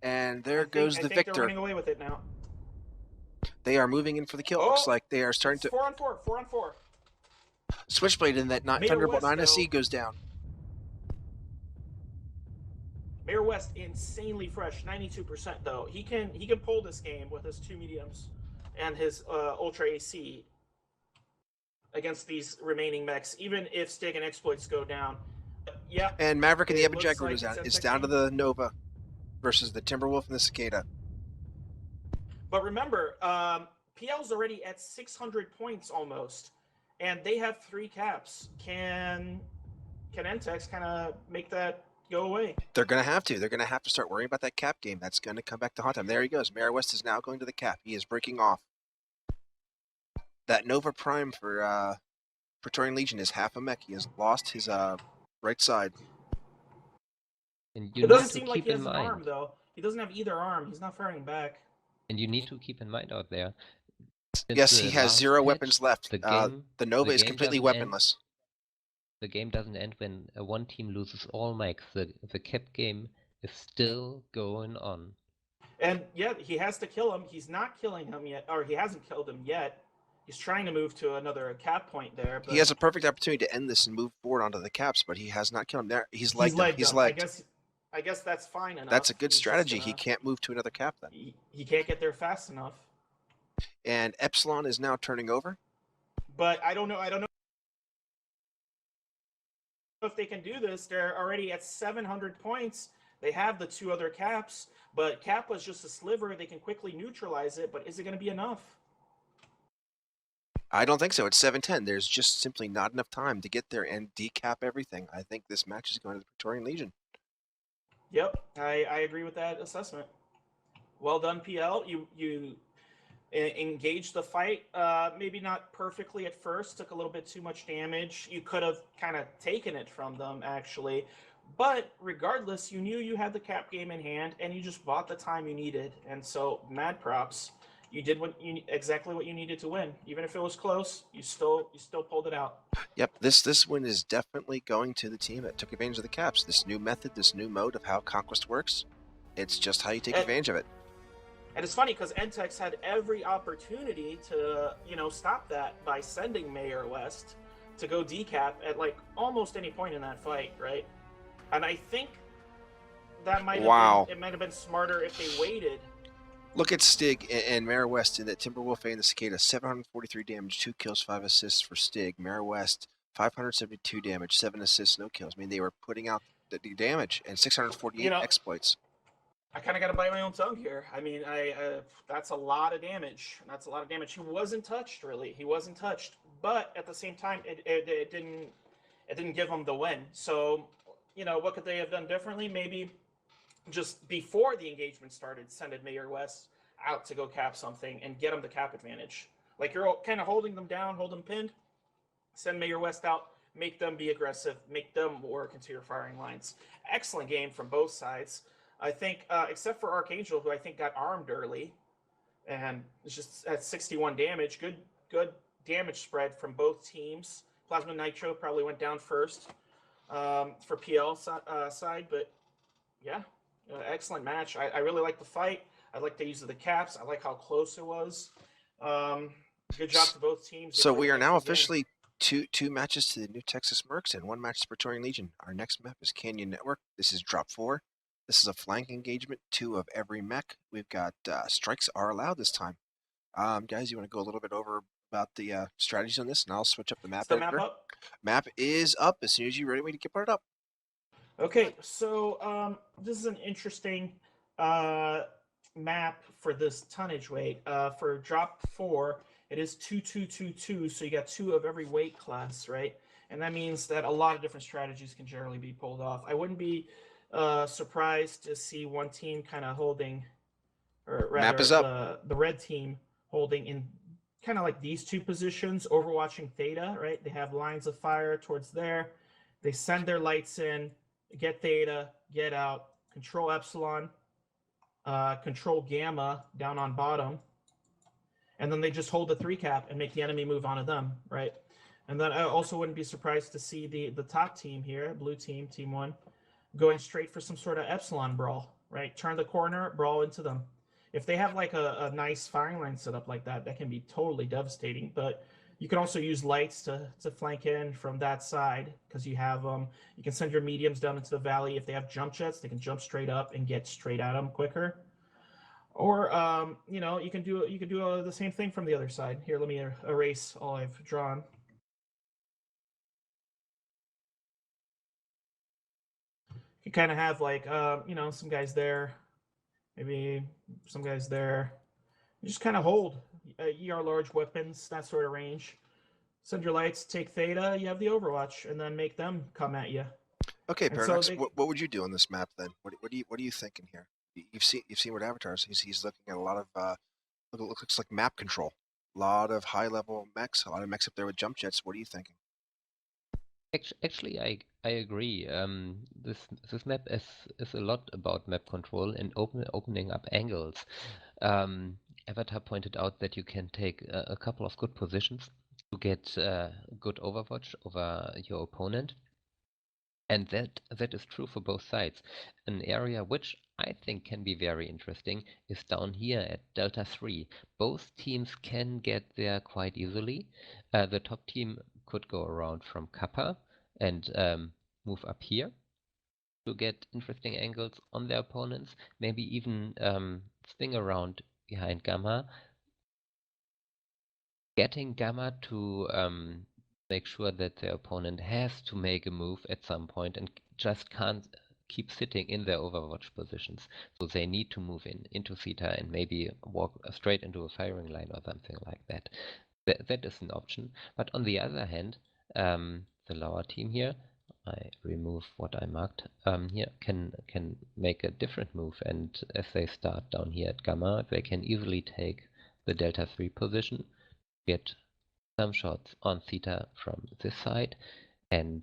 And there goes the Victor. They're running away with it now. They are moving in for the kill. Looks like they are starting to... 4 on 4. Switchblade in that Thunderbolt 9SE goes down. Mayor West insanely fresh, 92% though. He can pull this game with his 2 mediums and his Ultra AC against these remaining mechs, even if Stig and Exploits go down. Yeah. And Maverick and the Epic Jaguar goes down. It's down to the Nova versus the Timberwolf and the Cicada. But remember, PL's already at 600 points almost, and they have 3 caps. Can NTEX kind of make that go away? They're going to have to. They're going to have to start worrying about that cap game. That's going to come back to haunt them. There he goes. Mayor West is now going to the cap. He is breaking off. That Nova Prime for Praetorian Legion is half a mech. He has lost his right side. And you it doesn't seem like he has an arm, though. He doesn't have either arm. He's not firing back. And you need to keep in mind out there. Yes, he has 0 weapons left. The Nova is completely weaponless. The game doesn't end when one team loses all mechs. The cap game is still going on. And yeah, he has to kill him. He's not killing him yet, or he hasn't killed him yet. He's trying to move to another cap point there. But... He has a perfect opportunity to end this and move forward onto the caps, but he has not killed him there. He's legged. I guess that's fine enough. That's a good strategy. He can't move to another cap then. He can't get there fast enough. And Epsilon is now turning over. But I don't know if they can do this. They're already at 700 points. They have the 2 other caps, but cap was just a sliver. They can quickly neutralize it, but is it going to be enough? I don't think so. It's 7-10. There's just simply not enough time to get there and decap everything. I think this match is going to the Praetorian Legion. Yep, I agree with that assessment. Well done, PL. You engaged the fight. Maybe not perfectly at first. Took a little bit too much damage. You could have kind of taken it from them, actually. But regardless, you knew you had the cap game in hand, and you just bought the time you needed. And so, mad props. You did exactly what you needed to win. Even if it was close, you still pulled it out. Yep, this win is definitely going to the team that took advantage of the caps. This new method, this new mode of how Conquest works, it's just how you take advantage of it. And it's funny because NTEX had every opportunity to, stop that by sending Mayor West to go decap at like almost any point in that fight, right? And I think that might have been smarter if they waited. Look at Stig and Mayor West in that Timberwolf and the Cicada. 743 damage, 2 kills, 5 assists for Stig. Mayor West, 572 damage, 7 assists, no kills. I mean, they were putting out the damage and 648 exploits. I kind of got to bite my own tongue here. I mean, that's a lot of damage. That's a lot of damage. He wasn't touched, really. He wasn't touched. But at the same time, it didn't give him the win. So, what could they have done differently? Maybe just before the engagement started, send Mayor West out to go cap something and get him the cap advantage. Like, you're kind of holding them down, hold them pinned. Send Mayor West out, make them be aggressive, make them work into your firing lines. Excellent game from both sides. I think, except for Archangel, who I think got armed early, and it's just at 61 damage. Good damage spread from both teams. Plasma Nitro probably went down first for PL side, but yeah, excellent match. I really like the fight. I like the use of the caps. I like how close it was. Good job to both teams. So we are now officially two matches to the New Texas Mercs and 1 match to Praetorian Legion. Our next map is Canyon Network. This is drop 4. This is a flank engagement, 2 of every mech. We've got strikes are allowed this time. Guys, you want to go a little bit over about the strategies on this, and I'll switch up the map. Map up? Map is up as soon as you're ready. We can put it up. Okay, so this is an interesting map for this tonnage weight. For drop 4, it is 2-2-2-2, so you got 2 of every weight class, right? And that means that a lot of different strategies can generally be pulled off. I wouldn't be surprised to see one team kind of holding, or rather, map is up. The red team holding in kind of like these 2 positions, overwatching Theta, right? They have lines of fire towards there. They send their lights in, get Theta, get out, control Epsilon, control Gamma down on bottom, and then they just hold the 3 cap and make the enemy move onto them, right? And then I also wouldn't be surprised to see the top team here, blue team, team 1, going straight for some sort of Epsilon brawl, right? Turn the corner, brawl into them. If they have like a nice firing line set up like that, that can be totally devastating. But you can also use lights to flank in from that side, because you have you can send your mediums down into the valley. If they have jump jets, they can jump straight up and get straight at them quicker. Or you can do the same thing from the other side. Here, let me erase all I've drawn. You kind of have like some guys there, maybe some guys there. You just kind of hold ER large weapons, that sort of range. Send your lights, take Theta, you have the Overwatch, and then make them come at you. Okay, Paradox, so what would you do on this map then? What are you thinking here? You've seen what Avatar's. He's looking at a lot of looks like map control. A lot of high level mechs, a lot of mechs up there with jump jets. What are you thinking? Actually, I agree. This map is a lot about map control and opening up angles. Avatar pointed out that you can take a couple of good positions to get good overwatch over your opponent, and that is true for both sides. An area which I think can be very interesting is down here at Delta 3. Both teams can get there quite easily. The top team could go around from Kappa and move up here to get interesting angles on their opponents. Maybe even swing around behind Gamma. Getting Gamma to make sure that their opponent has to make a move at some point and just can't keep sitting in their overwatch positions. So they need to move into theta and maybe walk straight into a firing line or something like that. That is an option. But on the other hand, the lower team here, I remove what I marked here, can make a different move, and as they start down here at Gamma, they can easily take the Delta 3 position, get some shots on theta from this side, and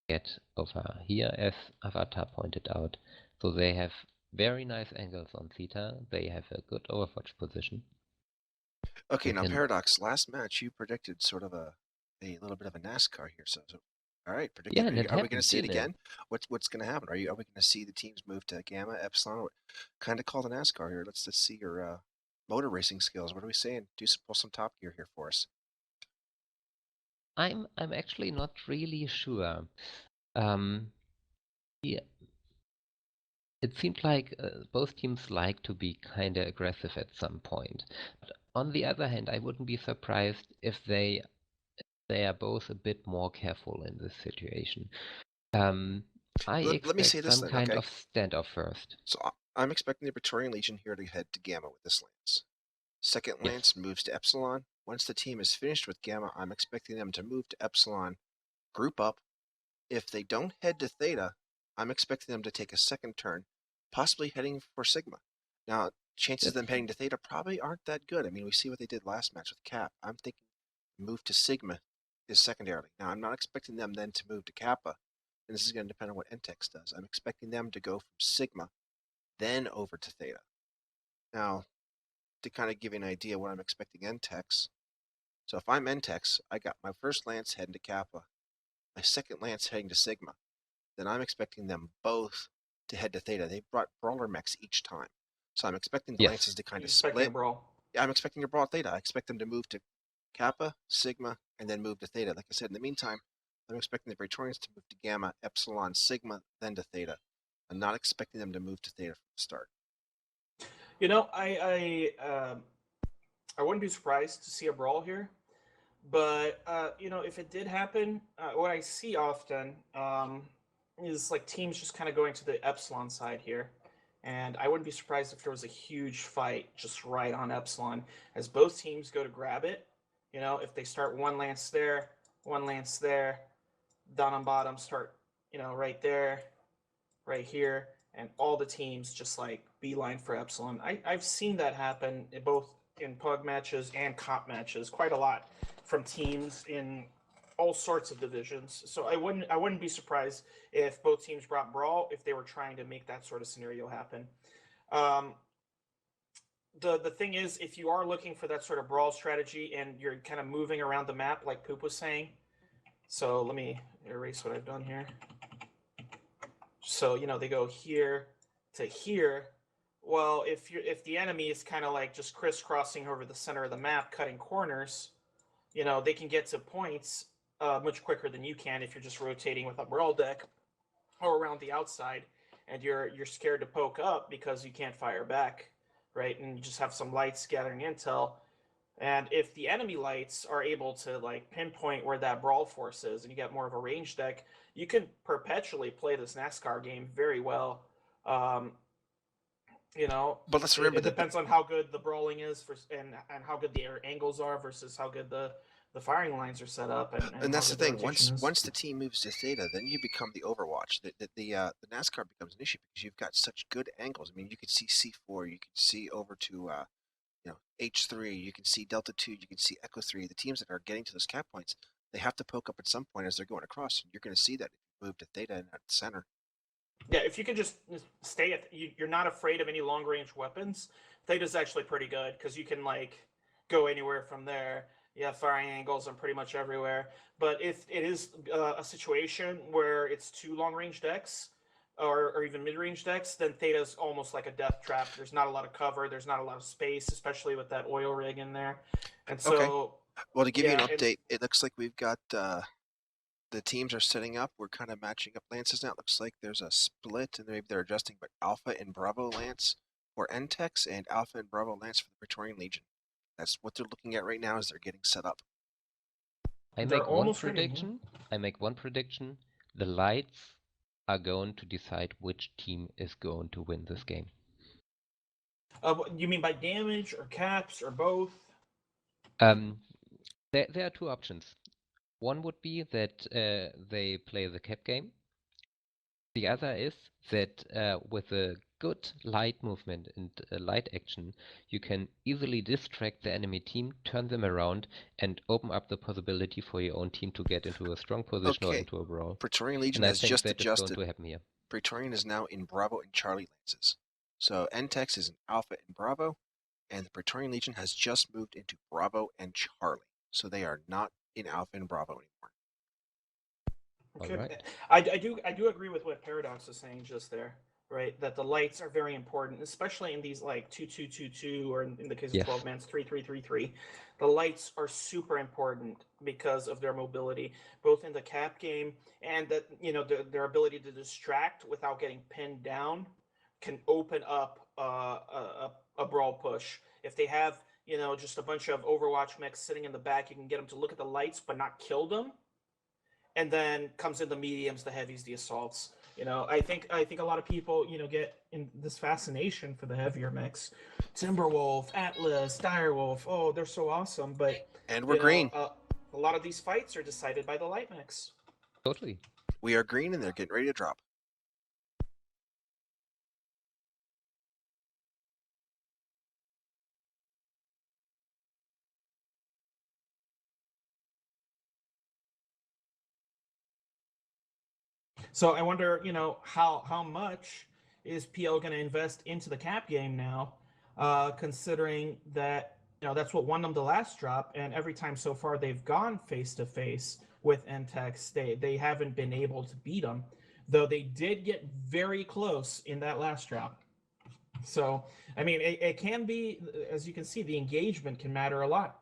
get over here, as Avatar pointed out. So they have very nice angles on theta, they have a good overwatch position. Okay, now Paradox, last match you predicted sort of a little bit of a NASCAR here. So all right, predicted. Yeah, and are we going to see it again? What's going to happen? Are we going to see the teams move to Gamma, Epsilon? Kind of call the NASCAR here. Let's see your motor racing skills. What are we saying? Pull some Top Gear here for us. I'm actually not really sure. Yeah. It seemed like both teams like to be kind of aggressive at some point. But on the other hand, I wouldn't be surprised if they are both a bit more careful in this situation. Let me say this some then, kind okay? of standoff first. So I'm expecting the Praetorian Legion here to head to Gamma with this lance. Second lance moves to Epsilon. Once the team is finished with Gamma, I'm expecting them to move to Epsilon, group up. If they don't head to Theta, I'm expecting them to take a second turn, possibly heading for Sigma. Now, chances of them heading to Theta probably aren't that good. I mean, we see what they did last match with Cap. I'm thinking move to Sigma is secondarily. Now, I'm not expecting them then to move to Kappa, and this is going to depend on what NTEX does. I'm expecting them to go from Sigma, then over to Theta. Now, to kind of give you an idea what I'm expecting NTEX. So if I'm NTEX, I got my first lance heading to Kappa, my second lance heading to Sigma. Then I'm expecting them both to head to Theta. They brought brawler mechs each time. So I'm expecting the lances to kind of split. Yeah, I'm expecting a brawl Theta. I expect them to move to Kappa, Sigma, and then move to Theta. Like I said, in the meantime, I'm expecting the Praetorians to move to Gamma, Epsilon, Sigma, then to Theta. I'm not expecting them to move to Theta from the start. You know, I wouldn't be surprised to see a brawl here, but you know, if it did happen, what I see often is like teams just kind of going to the Epsilon side here, and I wouldn't be surprised if there was a huge fight just right on Epsilon as both teams go to grab it. You know, if they start one lance there, down on bottom, start, you know, right there, right here, and all the teams just like beeline for Epsilon. I've seen that happen both in pug matches and comp matches quite a lot from teams in all sorts of divisions. So I wouldn't be surprised if both teams brought brawl if they were trying to make that sort of scenario happen. The thing is, if you are looking for that sort of brawl strategy and you're kind of moving around the map like Poop was saying, so let me erase what I've done here. So, you know, they go here to here. Well, if the enemy is kind of like just crisscrossing over the center of the map, cutting corners, you know, they can get to points much quicker than you can if you're just rotating with a brawl deck or around the outside, and you're scared to poke up because you can't fire back, right? And you just have some lights gathering intel. And if the enemy lights are able to like pinpoint where that brawl force is, and you get more of a range deck, you can perpetually play this NASCAR game very well. You know, but let's remember it depends on how good the brawling is and how good the air angles are versus how good the firing lines are set up. And that's the thing. Once the team moves to Theta, then you become the Overwatch. The NASCAR becomes an issue because you've got such good angles. I mean, you could see C4, you could see over to H3, you can see Delta 2, you can see Echo 3. The teams that are getting to those cap points, they have to poke up at some point as they're going across. You're going to see that if you move to Theta and at the center. Yeah, if you can just stay you're not afraid of any long range weapons. Theta's actually pretty good because you can like go anywhere from there. You have firing angles on pretty much everywhere. But if it is a situation where it's two long range decks or even mid range decks, then Theta's almost like a death trap. There's not a lot of cover. There's not a lot of space, especially with that oil rig in there. And so, okay. Well, to give you an update, it looks like we've got. The teams are setting up. We're kind of matching up lances now. It looks like there's a split, and maybe they're adjusting, but Alpha and Bravo lance for NTEX and Alpha and Bravo lance for the Praetorian Legion. That's what they're looking at right now as they're getting set up. I They're make one almost ready, yeah. prediction. I make one prediction. The lights are going to decide which team is going to win this game. You mean by damage or caps or both? There are two options. One would be that they play the cap game. The other is that with a good light movement and light action, you can easily distract the enemy team, turn them around, and open up the possibility for your own team to get into a strong position or Okay. into a brawl. Praetorian Legion And I has think just that is going adjusted. to happen here. Praetorian is now in Bravo and Charlie lances. So NTEX is in Alpha and Bravo, and the Praetorian Legion has just moved into Bravo and Charlie. So they are not in Alpha and Bravo anymore. Okay. All right. I do agree with what Paradox was saying just there, right? That the lights are very important, especially in these like 2-2-2-2, or in the case of Yes. 12 man's 3-3-3-3. The lights are super important because of their mobility, both in the cap game and that their ability to distract without getting pinned down can open up a brawl push. If they have just a bunch of Overwatch mechs sitting in the back, you can get them to look at the lights but not kill them. And then comes in the mediums, the heavies, the assaults. I think a lot of people, get in this fascination for the heavier mechs. Timberwolf, Atlas, Direwolf. Oh, they're so awesome. But And we're green. A lot of these fights are decided by the light mechs. Totally. We are green, and they're getting ready to drop. So I wonder, how much is PL going to invest into the cap game now, considering that that's what won them the last drop, and every time so far they've gone face to face with NTEX, they haven't been able to beat them, though they did get very close in that last drop. So I mean, it can be, as you can see, the engagement can matter a lot.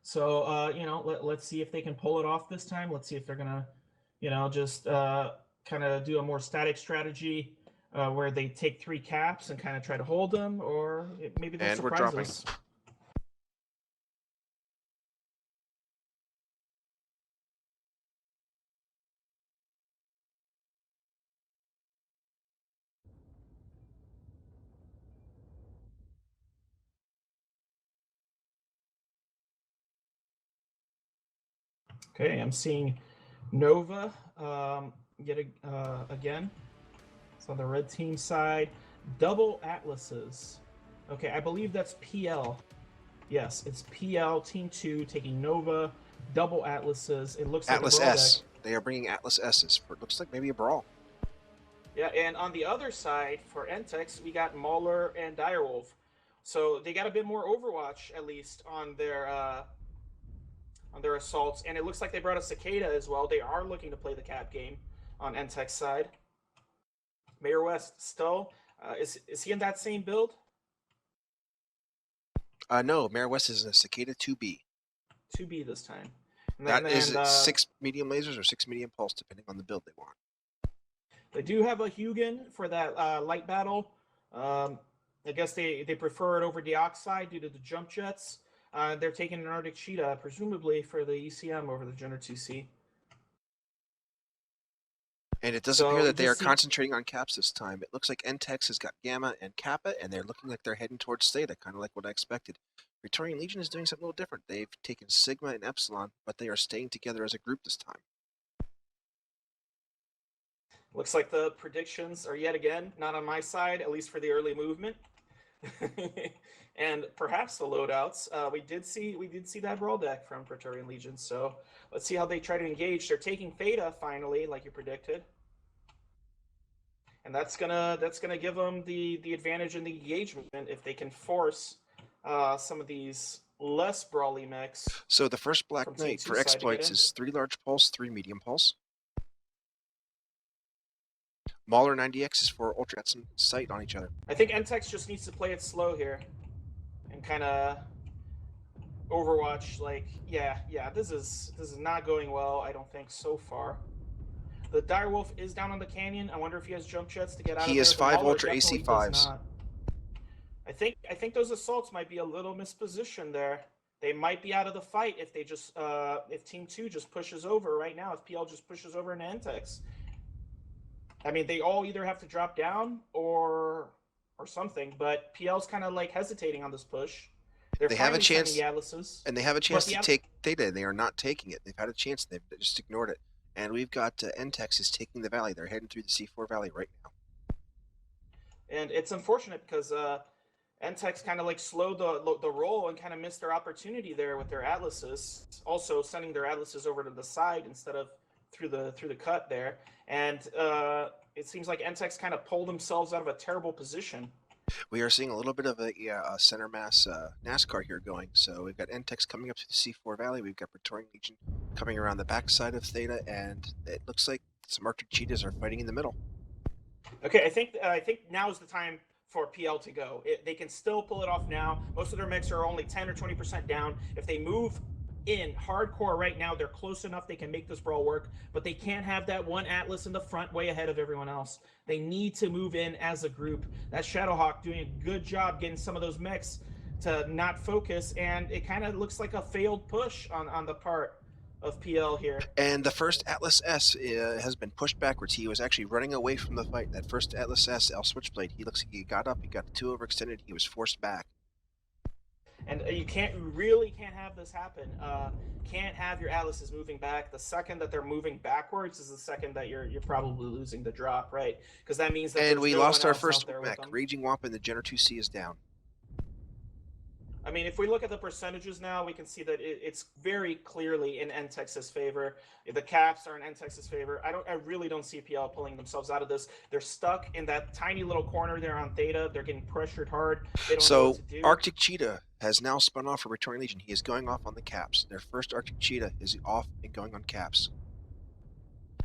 So let's see if they can pull it off this time. Let's see if they're gonna just kind of do a more static strategy where they take 3 caps and kind of try to hold them, or maybe they'll surprise us. Okay, I'm seeing Nova again. It's on the red team side. Double Atlases. Okay, I believe that's PL. Yes, it's PL Team 2 taking Nova. Double Atlases. It looks Atlas like a brawl S. deck. They are bringing Atlas S's for it looks like maybe a brawl. Yeah, and on the other side for NTEX, we got Mauler and Direwolf. So they got a bit more Overwatch, at least, on their assaults, and it looks like they brought a Cicada as well. They are looking to play the cap game on NTEX side. Mayor West still is he in that same build? No, Mayor West is in a Cicada 2B. 2B this time. And That is 6 medium lasers or 6 medium pulse, depending on the build they want. They do have a Hugin for that light battle. I guess they prefer it over Deoxide due to the jump jets. They're taking an Arctic Cheetah, presumably for the ECM over the Jenner 2C. And it does appear that they are concentrating on caps this time. It looks like NTEX has got Gamma and Kappa, and they're looking like they're heading towards Theta, kind of like what I expected. Praetorian Legion is doing something a little different. They've taken Sigma and Epsilon, but they are staying together as a group this time. Looks like the predictions are yet again not on my side, at least for the early movement. And perhaps the loadouts. We did see that brawl deck from Praetorian Legion, so let's see how they try to engage. They're taking Theta finally, like you predicted, and that's gonna give them the advantage in the engagement if they can force some of these less brawly mechs. So the first Black Knight for exploits is 3 large pulse, 3 medium pulse. Mauler 90X is for Ultra sight on each other. I think NTEX just needs to play it slow here and kind of Overwatch, like, yeah, this is not going well, I don't think, so far. The Direwolf is down on the canyon. I wonder if he has jump jets to get out of there. He has 5 Ultra AC5s. I think those assaults might be a little mispositioned there. they might be out of the fight if they just if Team 2 just pushes over right now. If PL just pushes over into NTEX, I mean, they all either have to drop down or something. But PL's kind of like hesitating on this push. They have a chance, the Atlases, and they have a chance to take Theta. They are not taking it. They've had a chance. They've just ignored it. And we've got NTEX is taking the valley. They're heading through the C4 Valley right now. And it's unfortunate because NTEX kind of like slowed the roll and kind of missed their opportunity there with their Atlases. Also sending their Atlases over to the side instead of through the cut there. And it seems like NTEX kind of pulled themselves out of a terrible position. We are seeing a little bit of a center mass NASCAR here going. So we've got NTEX coming up to the C4 Valley. We've got Praetorian Legion coming around the backside of Theta, and it looks like some Arctic Cheetahs are fighting in the middle. Okay, I think now is the time for PL to go. They can still pull it off now. Most of their mechs are only 10 or 20% down. If they move in hardcore right now, they're close enough they can make this brawl work, but they can't have that one Atlas in the front way ahead of everyone else. They need to move in as a group. That Shadowhawk doing a good job getting some of those mechs to not focus, and it kind of looks like a failed push on the part of PL here. And the first Atlas S has been pushed backwards. He was actually running away from the fight. That first Atlas S, L Switchblade, he looks like he got up, he got too overextended, he was forced back. And you can't have this happen. Can't have your Atlases moving back. The second that they're moving backwards is the second that you're probably losing the drop, right? Because that means that. And we lost our first mech. Raging Wampa and the Jenner 2C is down. I mean, if we look at the percentages now, we can see that it's very clearly in NTEX's favor. The caps are in NTEX's favor. I really don't see PL pulling themselves out of this. They're stuck in that tiny little corner there on Theta. They're getting pressured hard. They don't know what to do. Arctic Cheetah has now spun off for Praetorian Legion. He is going off on the caps. Their first Arctic Cheetah is off and going on caps.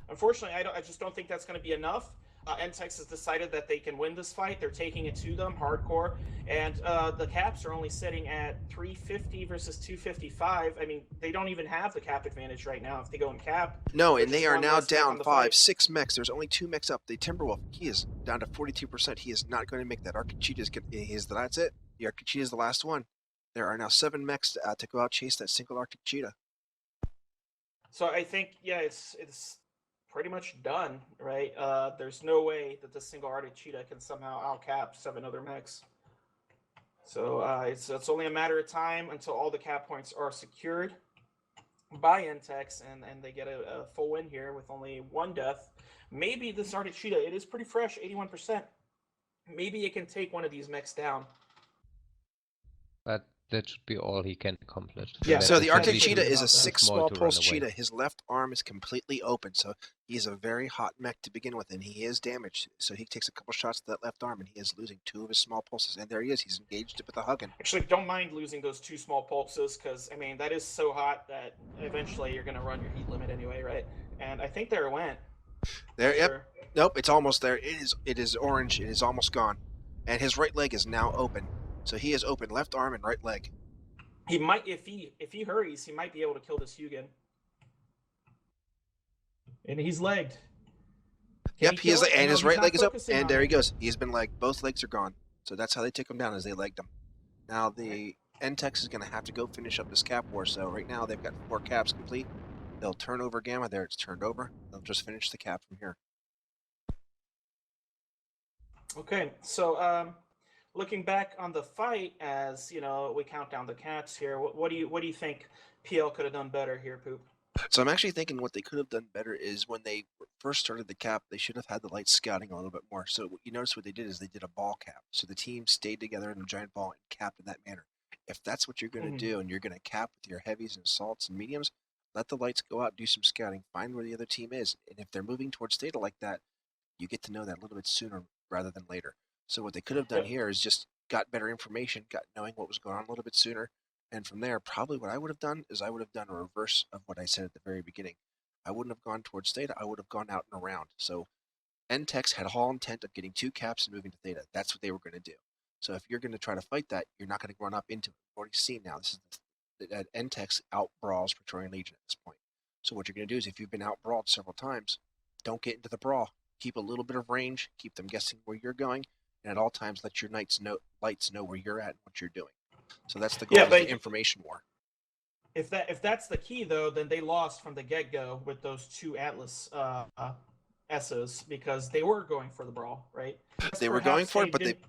Unfortunately, I just don't think that's going to be enough. NTEX has decided that they can win this fight. They're taking it to them hardcore, and the caps are only sitting at 350 versus 255. I mean, they don't even have the cap advantage right now if they go in cap. No, and they are now down 6 mechs. There's only 2 mechs up. The Timberwolf, he is down to 42%. He is not going to make that. Arctic Cheetah that's it. The Arctic Cheetah is the last one. There are now 7 mechs to go out chase that single Arctic Cheetah. So I think, yeah, it's pretty much done, right? There's no way that the single Arctic Cheetah can somehow outcap 7 other mechs. So it's only a matter of time until all the cap points are secured by NTEX, and they get a full win here with only 1 death. Maybe this Arctic Cheetah, it is pretty fresh, 81%. Maybe it can take one of these mechs down. But that should be all he can accomplish. Yeah. So the Arctic Cheetah is a 6 small pulse cheetah. His left arm is completely open, so he's a very hot mech to begin with, and he is damaged. So he takes a couple shots to that left arm, and he is losing 2 of his small pulses. And there he is. He's engaged with a hugging. Actually, don't mind losing those 2 small pulses, because I mean that is so hot that eventually you're going to run your heat limit anyway, right? And I think there it went. There, yep. Sure. Nope, it's almost there. It is orange. It is almost gone, and his right leg is now open. So he is open, left arm and right leg. He might, if he hurries, he might be able to kill this Hugin. And he's legged. Yep, he is, and his right leg is up, and there he goes. He's been legged. Both legs are gone. So that's how they took him down, as they legged him. Now the NTEX is going to have to go finish up this cap war. So right now they've got 4 caps complete. They'll turn over Gamma. There, it's turned over. They'll just finish the cap from here. Okay, so looking back on the fight, as you know, we count down the caps here. What do you think PL could have done better here, Poop? So I'm actually thinking what they could have done better is when they first started the cap, they should have had the light scouting a little bit more. So you notice what they did is they did a ball cap. So the team stayed together in a giant ball and capped in that manner. If that's what you're going to do, and you're going to cap with your heavies and assaults and mediums, let the lights go out, do some scouting, find where the other team is. And if they're moving towards Theta like that, you get to know that a little bit sooner rather than later. So what they could have done here is just got better information, got knowing what was going on a little bit sooner. And from there, probably what I would have done is I would have done a reverse of what I said at the very beginning. I wouldn't have gone towards Theta. I would have gone out and around. So NTEX had all intent of getting 2 caps and moving to Theta. That's what they were going to do. So if you're going to try to fight that, you're not going to run up into it. We've already seen now. This is that NTEX out-brawls Praetorian Legion at this point. So what you're going to do is if you've been out-brawled several times, don't get into the brawl. Keep a little bit of range. Keep them guessing where you're going. And at all times, let your lights know where you're at and what you're doing. So that's the goal of the information war. if that's the key, though, then they lost from the get-go with those two Atlas Essos because they were going for the brawl, right? They were going Perhaps for it, but didn't.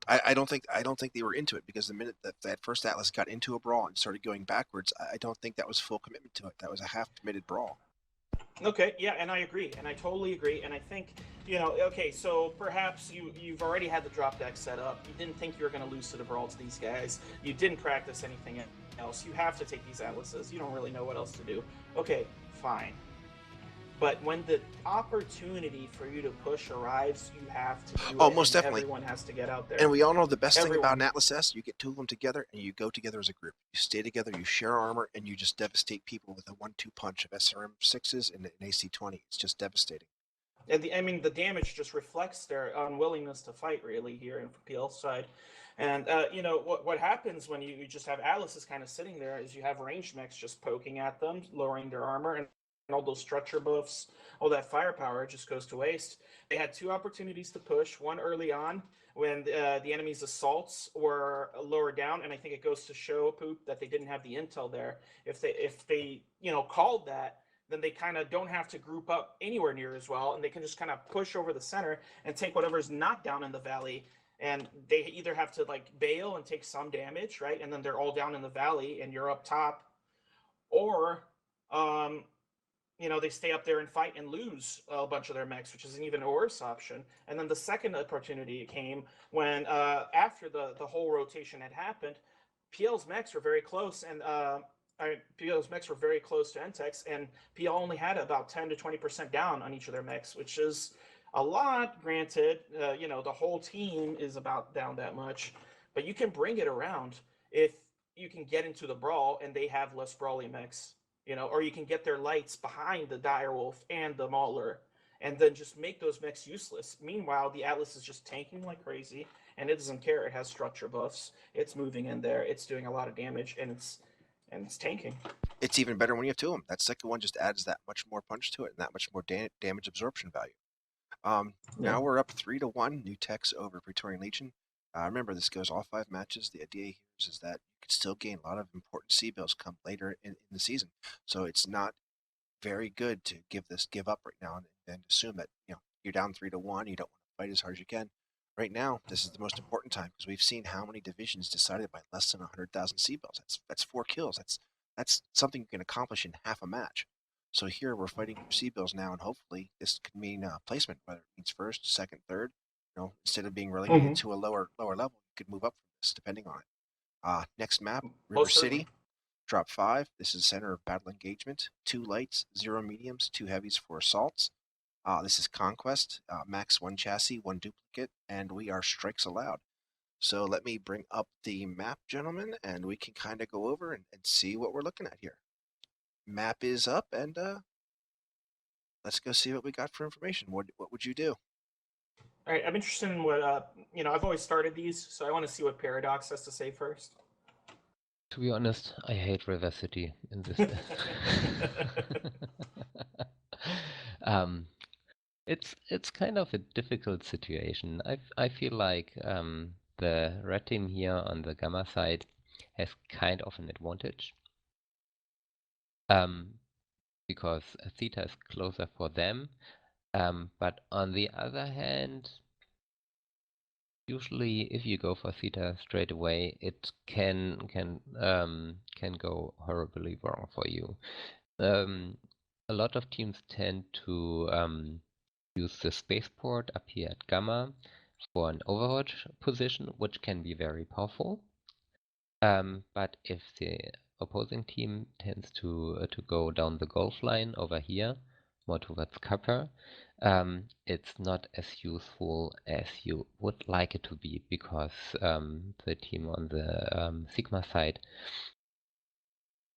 I don't think they were into it, because the minute that first Atlas got into a brawl and started going backwards, I don't think that was full commitment to it. That was a half committed brawl. Okay, yeah, and I agree, and I totally agree, and I think, okay, so perhaps you've already had the drop deck set up. You didn't think you were going to lose to the brawl to these guys. You didn't practice anything else. You have to take these Atlases. You don't really know what else to do. Okay, fine. But when the opportunity for you to push arrives, you have to do it. Most definitely. Everyone has to get out there. And we all know the best thing about an Atlas S, you get two of them together, and you go together as a group. You stay together, you share armor, and you just devastate people with a 1-2 punch of SRM 6s and an AC 20. It's just devastating. And the damage just reflects their unwillingness to fight, really, here in PL's side. And, what happens when you just have Atlases kind of sitting there is you have ranged mechs just poking at them, lowering their armor, and all those structure buffs, all that firepower just goes to waste. They had two opportunities to push, one early on when the enemy's assaults were lower down, and I think it goes to show, Poop, that they didn't have the intel there. If they called that, then they kind of don't have to group up anywhere near as well, and they can just kind of push over the center and take whatever's not down in the valley. And they either have to bail and take some damage, right? And then they're all down in the valley and you're up top, or they stay up there and fight and lose a bunch of their mechs, which is an even worse option. And then the second opportunity came when after the whole rotation had happened, PL's mechs were very close, and PL's mechs were very close to NTEX, and PL only had about 10 to 20% down on each of their mechs, which is a lot, granted. The whole team is about down that much, but you can bring it around if you can get into the brawl and they have less brawly mechs, or you can get their lights behind the Direwolf and the Mauler and then just make those mechs useless. Meanwhile, the Atlas is just tanking like crazy, and it doesn't care. It has structure buffs. It's moving in there. It's doing a lot of damage, and it's tanking. It's even better when you have two of them. That second one just adds that much more punch to it and that much more damage absorption value. Now we're up 3-1, New Techs over Praetorian Legion. Remember, this goes all 5 matches. The idea here is that you can still gain a lot of important C-bills come later in the season. So it's not very good to give up right now and assume that you're down 3-1. You don't want to fight as hard as you can. Right now, this is the most important time because we've seen how many divisions decided by less than 100,000 C-bills. That's 4 kills. That's something you can accomplish in half a match. So here we're fighting for C-bills now, and hopefully this could mean placement, whether it means first, second, third. Instead of being relegated to a lower level, you could move up from this depending on it. Next map, River City, drop 5. This is center of battle engagement. 2 lights, 0 mediums, 2 heavies for assaults. This is Conquest, max 1 chassis, 1 duplicate, and we are strikes allowed. So let me bring up the map, gentlemen, and we can kind of go over and see what we're looking at here. Map is up, and let's go see what we got for information. What would you do? All right, I'm interested in what I've always started these, so I want to see what Paradox has to say first. To be honest, I hate River City in this. It's kind of a difficult situation. I feel like the red team here on the Gamma side has kind of an advantage. Because Theta is closer for them. But on the other hand, usually if you go for Theta straight away, it can go horribly wrong for you. A lot of teams tend to use the spaceport up here at Gamma for an overwatch position, which can be very powerful. But if the opposing team tends to go down the Gulf line over here, more towards Copper, it's not as useful as you would like it to be, because the team on the Sigma side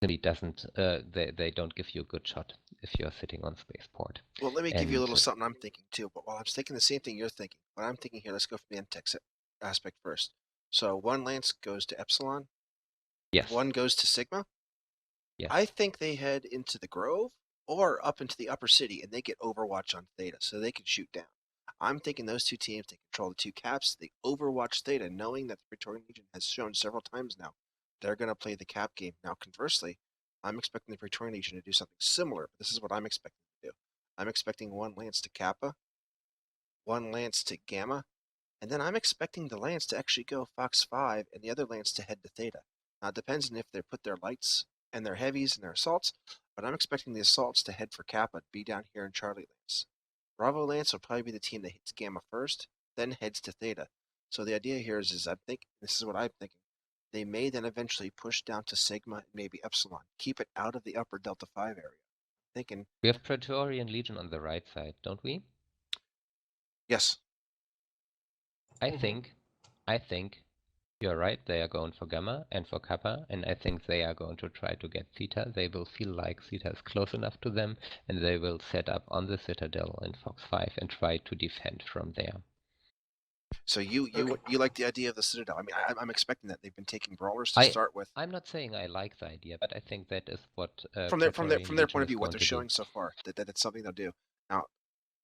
really doesn't, they don't give you a good shot if you're sitting on spaceport. Well, let me give you a little something I'm thinking too. But while I'm thinking the same thing you're thinking, what I'm thinking here, let's go from the NTEX aspect first. So 1 lance goes to Epsilon. Yes. 1 goes to Sigma. Yes. I think they head into the Grove or up into the upper city, and they get Overwatch on Theta, so they can shoot down. I'm thinking those 2 teams, they control the 2 caps, they Overwatch Theta, knowing that the Praetorian Legion has shown several times now they're going to play the cap game. Now, conversely, I'm expecting the Praetorian Legion to do something similar, but this is what I'm expecting to do. I'm expecting 1 Lance to Kappa, 1 Lance to Gamma, and then I'm expecting the Lance to actually go Fox 5 and the other Lance to head to Theta. Now, it depends on if they put their lights and their heavies and their assaults, but I'm expecting the assaults to head for Kappa, to be down here in Charlie Lance. Bravo Lance will probably be the team that hits Gamma first, then heads to Theta. So the idea here is I think, this is what I'm thinking, they may then eventually push down to Sigma and maybe Epsilon, keep it out of the upper Delta 5 area. Thinking. We have Praetorian Legion on the right side, don't we? Yes. I think you're right. They are going for Gamma and for Kappa, and I think they are going to try to get Theta. They will feel like Theta is close enough to them, and they will set up on the Citadel in Fox 5 and try to defend from there. So you like the idea of the Citadel? I mean, I'm expecting that. They've been taking brawlers to start with. I'm not saying I like the idea, but I think that is what from their point of view, what they're showing so far, that it's something they'll do. Now,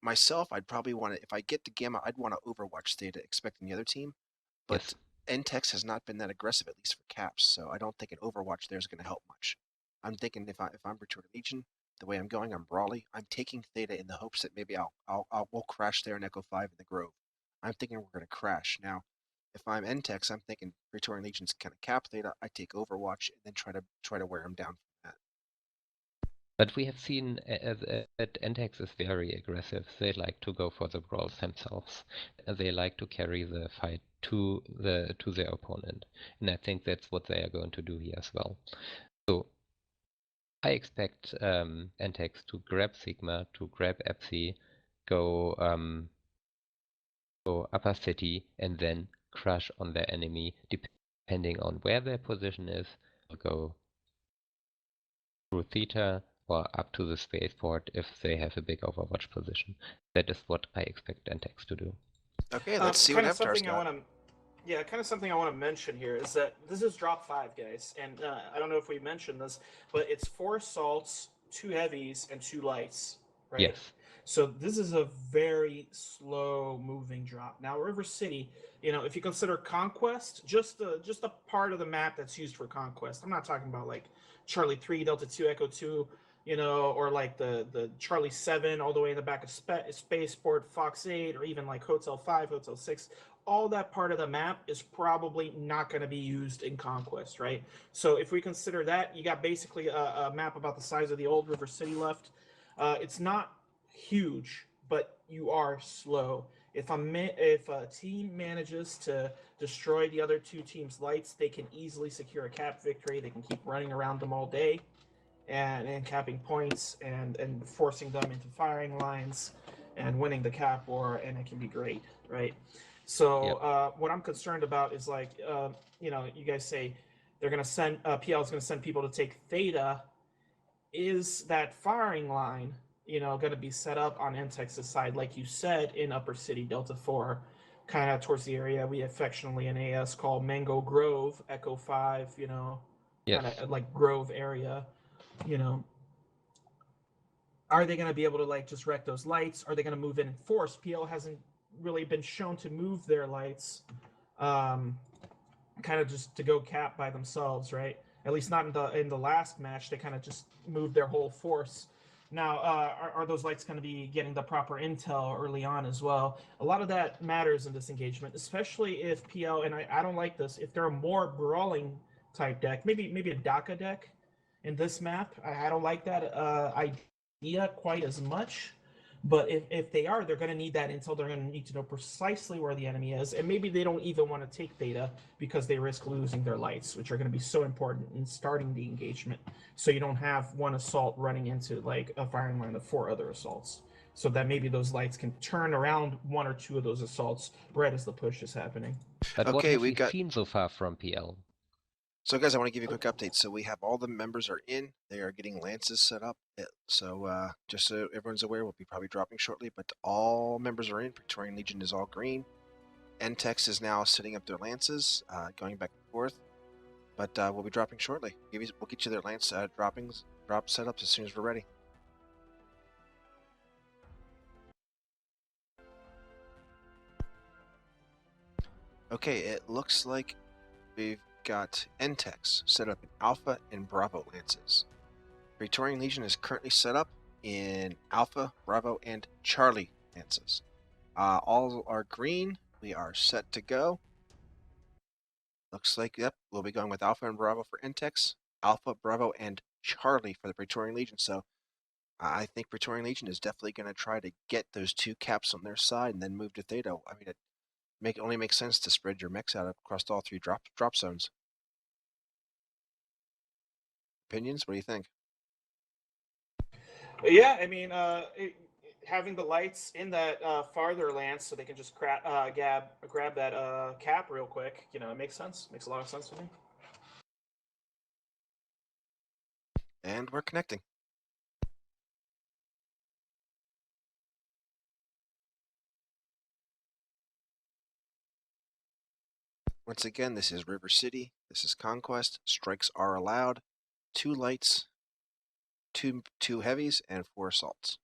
myself, I'd probably want to, if I get to Gamma, I'd want to Overwatch Theta, expecting the other team. But yes. NTEX has not been that aggressive, at least for caps. So I don't think an Overwatch there is going to help much. I'm thinking if I'm Praetorian Legion, the way I'm going, I'm Brawly. I'm taking Theta in the hopes that maybe we'll crash there in Echo 5 in the Grove. I'm thinking we're going to crash. Now, if I'm NTEX, I'm thinking Praetorian Legion's kind of cap Theta. I take Overwatch and then try to wear them down from that. But we have seen that NTEX is very aggressive. They like to go for the brawls themselves. They like to carry the fight to their opponent, and I think that's what they are going to do here as well. So I expect NTEX to grab Sigma, to grab Epsi, go upper city, and then crush on their enemy, depending on where their position is. They'll go through Theta or up to the spaceport if they have a big Overwatch position. That is what I expect NTEX to do. Okay, let's see what Avatar's got. Kind of something I want to mention here is that this is drop 5, guys, and I don't know if we mentioned this, but it's 4 assaults, 2 heavies, and 2 lights, right? Yes. So this is a very slow moving drop. Now, River City, if you consider Conquest, just a part of the map that's used for Conquest. I'm not talking about like Charlie 3, Delta 2, Echo 2, or like the Charlie 7 all the way in the back of Spaceport, Fox 8, or even like Hotel 5, Hotel 6. All that part of the map is probably not going to be used in Conquest, right? So if we consider that, you got basically a map about the size of the old River City left. It's not huge, but you are slow. If a team manages to destroy the other 2 teams' lights, they can easily secure a cap victory. They can keep running around them all day and capping points and forcing them into firing lines and winning the cap war, and it can be great, right? So what I'm concerned about is like, you guys say they're going to send, PL is going to send people to take Theta. Is that firing line going to be set up on NTEX's side, like you said, in Upper City, Delta 4, kind of towards the area we affectionately in AS call Mango Grove, Echo 5, kind of like Grove area, Are they going to be able to like just wreck those lights? Are they going to move in and force? PL hasn't really been shown to move their lights, kind of just to go cap by themselves, right? At least not in the last match. They kind of just moved their whole force. Now, are those lights going to be getting the proper intel early on as well? A lot of that matters in this engagement, especially if PL, and I don't like this, if they're a more brawling type deck, maybe a DACA deck in this map. I don't like that idea quite as much. But if they are, they're going to need that intel. They're going to need to know precisely where the enemy is. And maybe they don't even want to take Theta because they risk losing their lights, which are going to be so important in starting the engagement. So you don't have one assault running into like a firing line of 4 other assaults. So that maybe those lights can turn around 1 or 2 of those assaults right as the push is happening. But okay, what have we seen so far from PL? So guys, I want to give you a quick update. So we have all the members are in. They are getting lances set up. So just so everyone's aware, we'll be probably dropping shortly, but all members are in. Praetorian Legion is all green. NTEX is now setting up their lances, going back and forth. But we'll be dropping shortly. We'll get you their lance drop setups as soon as we're ready. Okay, it looks like we've got NTEX set up in Alpha and Bravo lances. Praetorian Legion is currently set up in Alpha, Bravo, and Charlie lances. All are green. We are set to go. Looks like, yep, we'll be going with Alpha and Bravo for Entex, Alpha, Bravo, and Charlie for the Praetorian Legion. So I think Praetorian Legion is definitely going to try to get those 2 caps on their side and then move to Theta. I mean, it only makes sense to spread your mechs out across all 3 drop zones. Opinions? What do you think? Yeah, I mean, having the lights in that farther lance so they can just grab that cap real quick, you know, it makes sense. Makes a lot of sense to me. And we're connecting. Once again, this is River City. This is Conquest. Strikes are allowed. 2 lights, 2 heavies, and 4 assaults.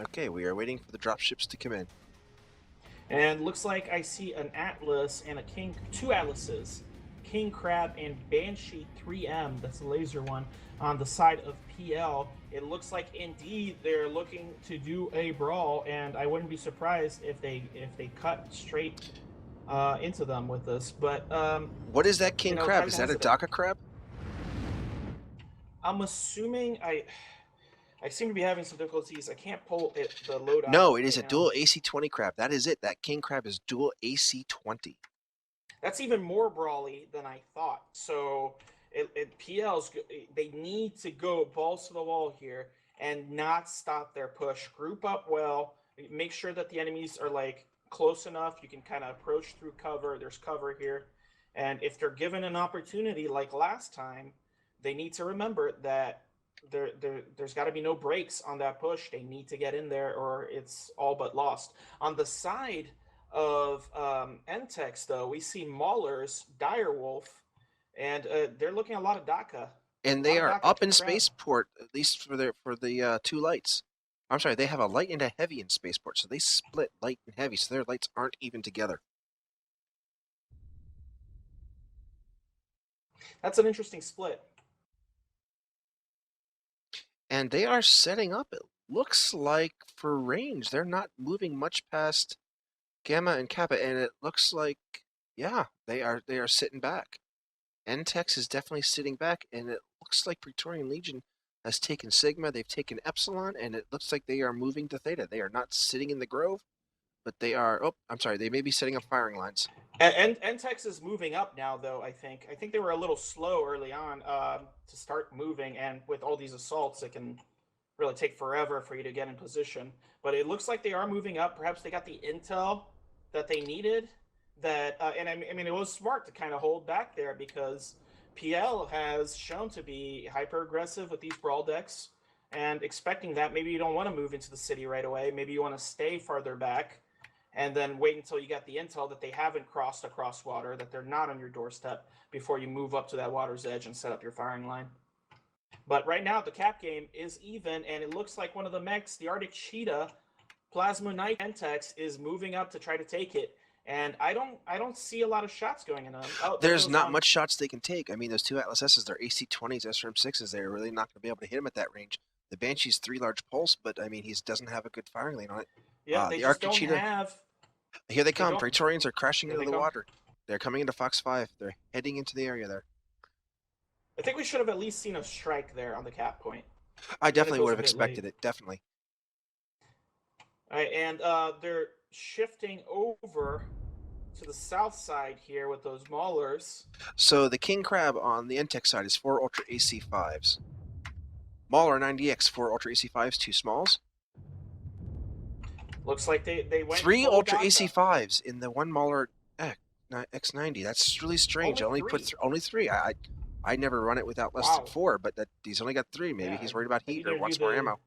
Okay, we are waiting for the dropships to come in. And looks like I see an Atlas and a King, 2 Atlases, King Crab and Banshee 3M, that's the laser one, on the side of PL. It looks like indeed they're looking to do a brawl, and I wouldn't be surprised if they cut straight into them with this. But what is that King Crab? Is that a Daka Crab? I'm assuming I seem to be having some difficulties. I can't pull the load out. No, it is a dual AC-20 crab. That is it. That King Crab is dual AC-20. That's even more brawly than I thought. So PL's, they need to go balls to the wall here and not stop their push. Group up well. Make sure that the enemies are like close enough. You can kind of approach through cover. There's cover here. And if they're given an opportunity like last time, they need to remember that there's got to be no breaks on that push. They need to get in there or it's all but lost. On the side of Entex, though, we see Maulers, Direwolf, and they're looking at a lot of Daka. And they are up in Spaceport, at least for the 2 lights. I'm sorry, they have a light and a heavy in Spaceport, so they split light and heavy, so their lights aren't even together. That's an interesting split. And they are setting up, it looks like, for range. They're not moving much past Gamma and Kappa, and it looks like, yeah, they are sitting back. Entex is definitely sitting back, and it looks like Praetorian Legion has taken Sigma, they've taken Epsilon, and it looks like they are moving to Theta. They are not sitting in the Grove, but they are, oh, I'm sorry, they may be setting up firing lines. And Entex is moving up now, though, I think. I think they were a little slow early on to start moving, and with all these assaults, it can really take forever for you to get in position. But it looks like they are moving up. Perhaps they got the intel that they needed. And I mean, it was smart to kind of hold back there because PL has shown to be hyper-aggressive with these brawl decks, and expecting that, maybe you don't want to move into the city right away. Maybe you want to stay farther back and then wait until you get the intel that they haven't crossed across water, that they're not on your doorstep before you move up to that water's edge and set up your firing line. But right now, the cap game is even, and it looks like one of the mechs, the Arctic Cheetah, Plasma Knight Entex, is moving up to try to take it. And I don't see a lot of shots going in on them. Oh, there's not much shots they can take. I mean, those 2 Atlas S's, they're AC-20s, SRM-6s. They're really not going to be able to hit him at that range. The Banshee's 3 large pulse, but I mean, he doesn't have a good firing lane on it. Yeah, they just don't have. Here they come. Praetorians are crashing into the water. They're coming into Fox 5. They're heading into the area there. I think we should have at least seen a strike there on the cap point. I definitely would have expected it. Definitely. All right, and they're shifting over to the south side here with those Maulers. So the King Crab on the Entex side is 4 Ultra AC-5s. Mauler 90X, 4 Ultra AC-5s, 2 smalls. Looks like they went 3 Ultra AC-5s in the 1 Mauler X90. That's really strange. Only 3. I never run it without less than 4, but he's only got 3. Maybe he's worried about heat or wants more ammo.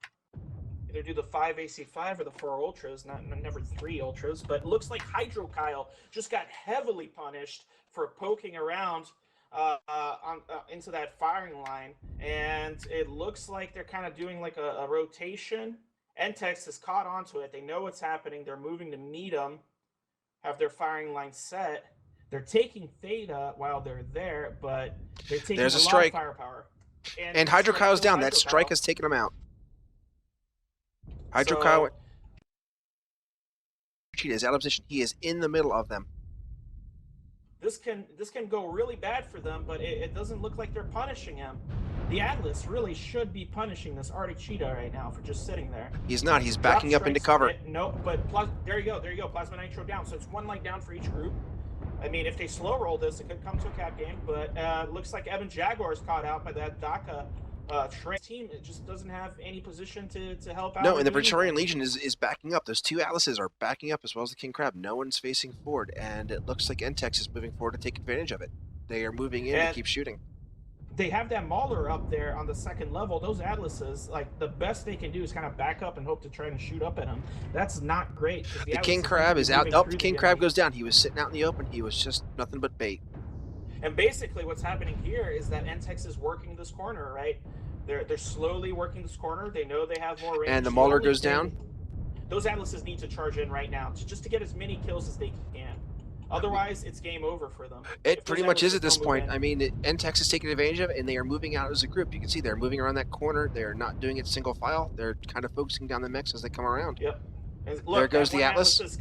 either do the 5 AC5 or the 4 Ultras, never 3 Ultras, but it looks like Hydro Kyle just got heavily punished for poking around into that firing line, and it looks like they're kind of doing like a rotation. Entex has caught onto it. They know what's happening. They're moving to meet them, have their firing line set. They're taking Theta while they're there, but they're taking There's a lot strike. of firepower. And Hydro Kyle's down. Hydro That strike Kyle. has taken him out. Hydro So- Kyle is out of position. He is in the middle of them. This can go really bad for them, but it doesn't look like they're punishing him. The Atlas really should be punishing this Arctic Cheetah right now for just sitting there. He's not. He's backing Drop up into strikes, cover. No, but there you go. Plasma Nitro down. So it's 1 light down for each group. I mean, if they slow roll this, it could come to a cap game. But looks like Evan Jaguar is caught out by that DACA train team. It just doesn't have any position to help out. No, and the or do Praetorian anything. Legion is backing up. Those 2 Atlases are backing up as well as the King Crab. No one's facing forward, and it looks like Entex is moving forward to take advantage of it. They are moving in to And- keep shooting. They have that Mauler up there on the 2nd level. Those Atlases, like, the best they can do is kind of back up and hope to try and shoot up at them. That's not great. 'Cause The King Atlases Crab need to is be out. moving Oh, through the King enemy. Crab goes down. He was sitting out in the open. He was just nothing but bait. And basically what's happening here is that Entex is working this corner, right? They're slowly working this corner. They know they have more range. And the Mauler only goes thing- down? Those Atlases need to charge in right now just to get as many kills as they can. Otherwise, it's game over for them. It If pretty those much is Atlases at this don't move point. in. I mean, Entex is taking advantage of it, and they are moving out as a group. You can see they're moving around that corner. They're not doing it single file. They're kind of focusing down the mechs as they come around. Yep. And There look, goes that the one Atlas.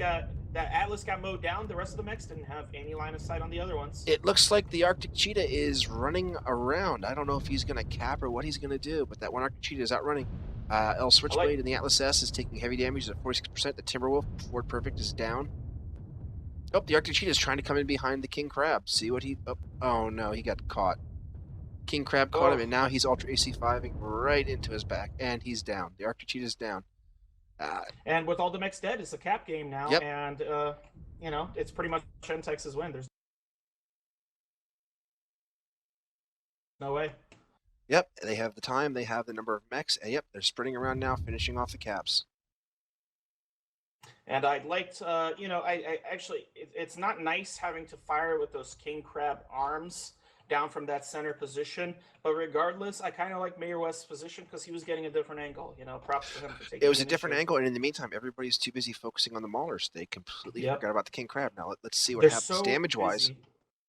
That Atlas got mowed down. The rest of the mechs didn't have any line of sight on the other ones. It looks like the Arctic Cheetah is running around. I don't know if he's going to cap or what he's going to do, but that one Arctic Cheetah is outrunning. El Switchblade and the Atlas S is taking heavy damage at 46%. The Timberwolf, Ford Perfect, is down. Oh, the Arctic Cheetah is trying to come in behind the King Crab. See what he... Oh no, he got caught. King Crab caught him, and now he's Ultra AC5ing right into his back, and he's down. The Arctic Cheetah's down. And with all the mechs dead, it's a cap game now, Yep. and you know, it's pretty much Entex's win. There's no way. Yep, they have the time, they have the number of mechs, and yep, they're sprinting around now, finishing off the caps. And I'd like to, you know, I actually, it's not nice having to fire with those King Crab arms down from that center position. But regardless, I kind of like Mayor West's position because he was getting a different angle. You know, props to him for taking It was a the different initiative. angle, and in the meantime, everybody's too busy focusing on the Maulers. They completely Yep. forgot about the King Crab. Now let's see what They're happens so damage-wise. busy.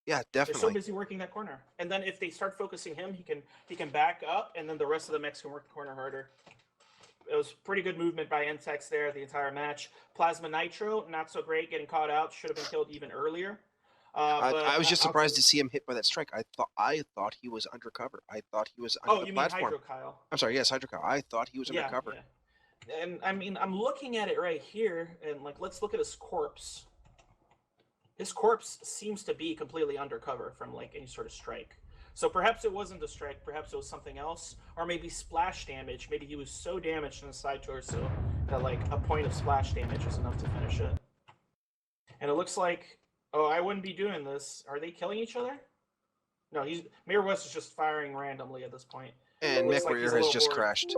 Yeah, They're so definitely. busy working that corner. And then if they start focusing him, he can back up, and then the rest of the mechs can work the corner harder. It was pretty good movement by Entex there the entire match. Plasma Nitro, not so great, getting caught out. Should have been killed even earlier. I was just surprised to see him hit by that strike. I thought he was undercover. I thought he was under Oh, the you mean platform. Hydro Kyle? I'm sorry, yes, Hydro Cow. I thought he was Yeah, undercover. yeah. And I mean, I'm looking at it right here, and like, let's look at his corpse. His corpse seems to be completely undercover from like any sort of strike. So perhaps it wasn't a strike, perhaps it was something else, or maybe splash damage. Maybe he was so damaged in the side torso that like a point of splash damage is enough to finish it. And it looks like, oh, I wouldn't be doing this. Are they killing each other? No, Mayor West is just firing randomly at this point. And looks like he's Mechwarrior a has little just bored. crashed.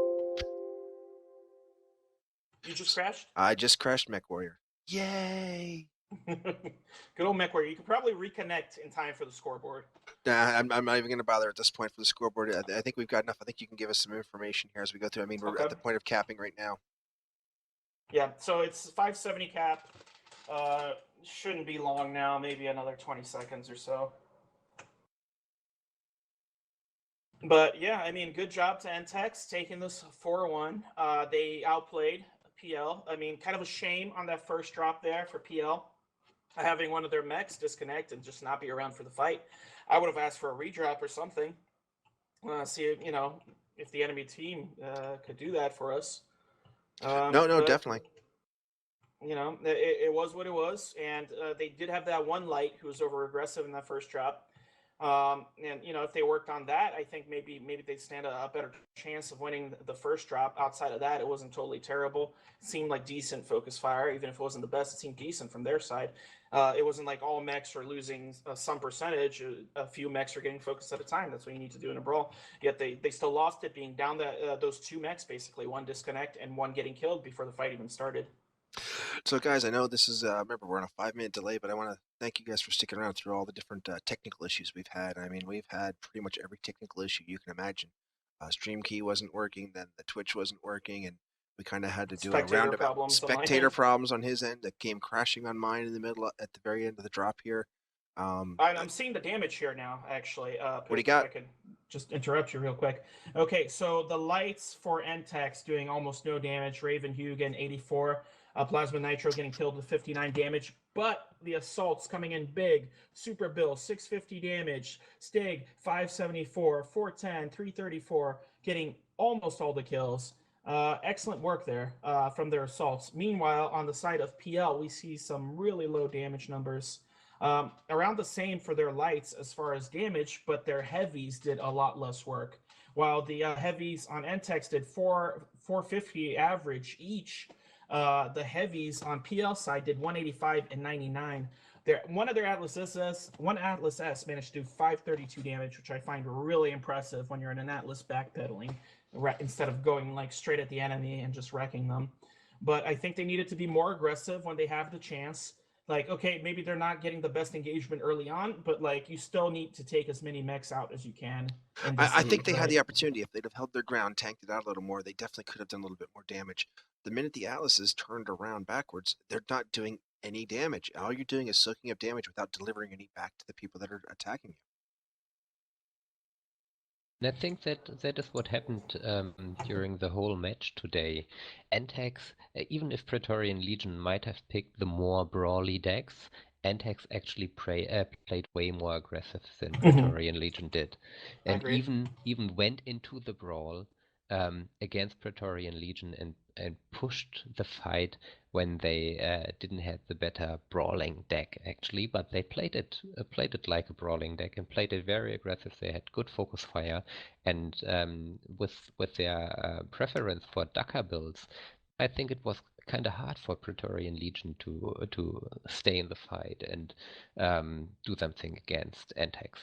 You just crashed? I just crashed Mechwarrior. Yay! Good old Mechwarrior. You could probably reconnect in time for the scoreboard. Nah, I'm not even going to bother at this point for the scoreboard. I think we've got enough. I think you can give us some information here as we go through. I mean, we're Okay. at the point of capping right now. Yeah, so it's 570 cap. Shouldn't be long now, maybe another 20 seconds or so. But yeah, I mean, good job to Entex taking this 4-1. They outplayed PL. I mean, kind of a shame on that first drop there for PL. Having one of their mechs disconnect and just not be around for the fight. I would have asked for a redrop or something. See if, you know, if the enemy team could do that for us. No, but, definitely. You know, it was what it was, and they did have that one light who was over aggressive in that first drop. And if they worked on that, I think maybe they'd stand a better chance of winning the first drop. Outside of that, it wasn't totally terrible. It seemed like decent focus fire, even if it wasn't the best. It seemed decent from their side. It wasn't like all mechs are losing some percentage. A few mechs are getting focused at a time. That's what you need to do in a brawl. Yet they still lost it, being down those two mechs basically, one disconnect and one getting killed before the fight even started. So, guys, I know this is, remember, we're on a 5-minute delay, but I want to thank you guys for sticking around through all the different technical issues we've had. I mean, we've had pretty much every technical issue you can imagine. Stream key wasn't working, then the Twitch wasn't working, and we kind of had to do a roundabout. Spectator problems on his end, that came crashing on mine in the middle at the very end of the drop here. I'm seeing the damage here now, actually. What do you got? I could just interrupt you real quick. Okay, so the lights for Entex doing almost no damage. Raven Hugan 84. Plasma Nitro getting killed with 59 damage. But the assaults coming in big. Super Bill 650 damage. Stig 574, 410, 334, getting almost all the kills. Excellent work there from their assaults. Meanwhile, on the side of PL, we see some really low damage numbers. Around the same for their lights as far as damage, but their heavies did a lot less work. While the heavies on Entex did 450 average each, the heavies on PL side did 185 and 99. One Atlas S managed to do 532 damage, which I find really impressive when you're in an Atlas backpedaling, instead of going like straight at the enemy and just wrecking them. But I think they needed to be more aggressive when they have the chance. Like, okay, maybe they're not getting the best engagement early on, but like you still need to take as many mechs out as you can. I think they had the opportunity. If they'd have held their ground, tanked it out a little more, they definitely could have done a little bit more damage. The minute the Atlases turned around backwards, they're not doing any damage. All you're doing is soaking up damage without delivering any back to the people that are attacking you. And I think that is what happened during the whole match today. Entex, even if Praetorian Legion might have picked the more brawly decks, Entex actually played way more aggressive than Praetorian Legion did, and even went into the brawl against Praetorian Legion and pushed the fight when they didn't have the better brawling deck actually, but they played it like a brawling deck and played it very aggressive. They had good focus fire, and with their preference for Dakar builds, I think it was kind of hard for Praetorian Legion to stay in the fight and do something against Entex.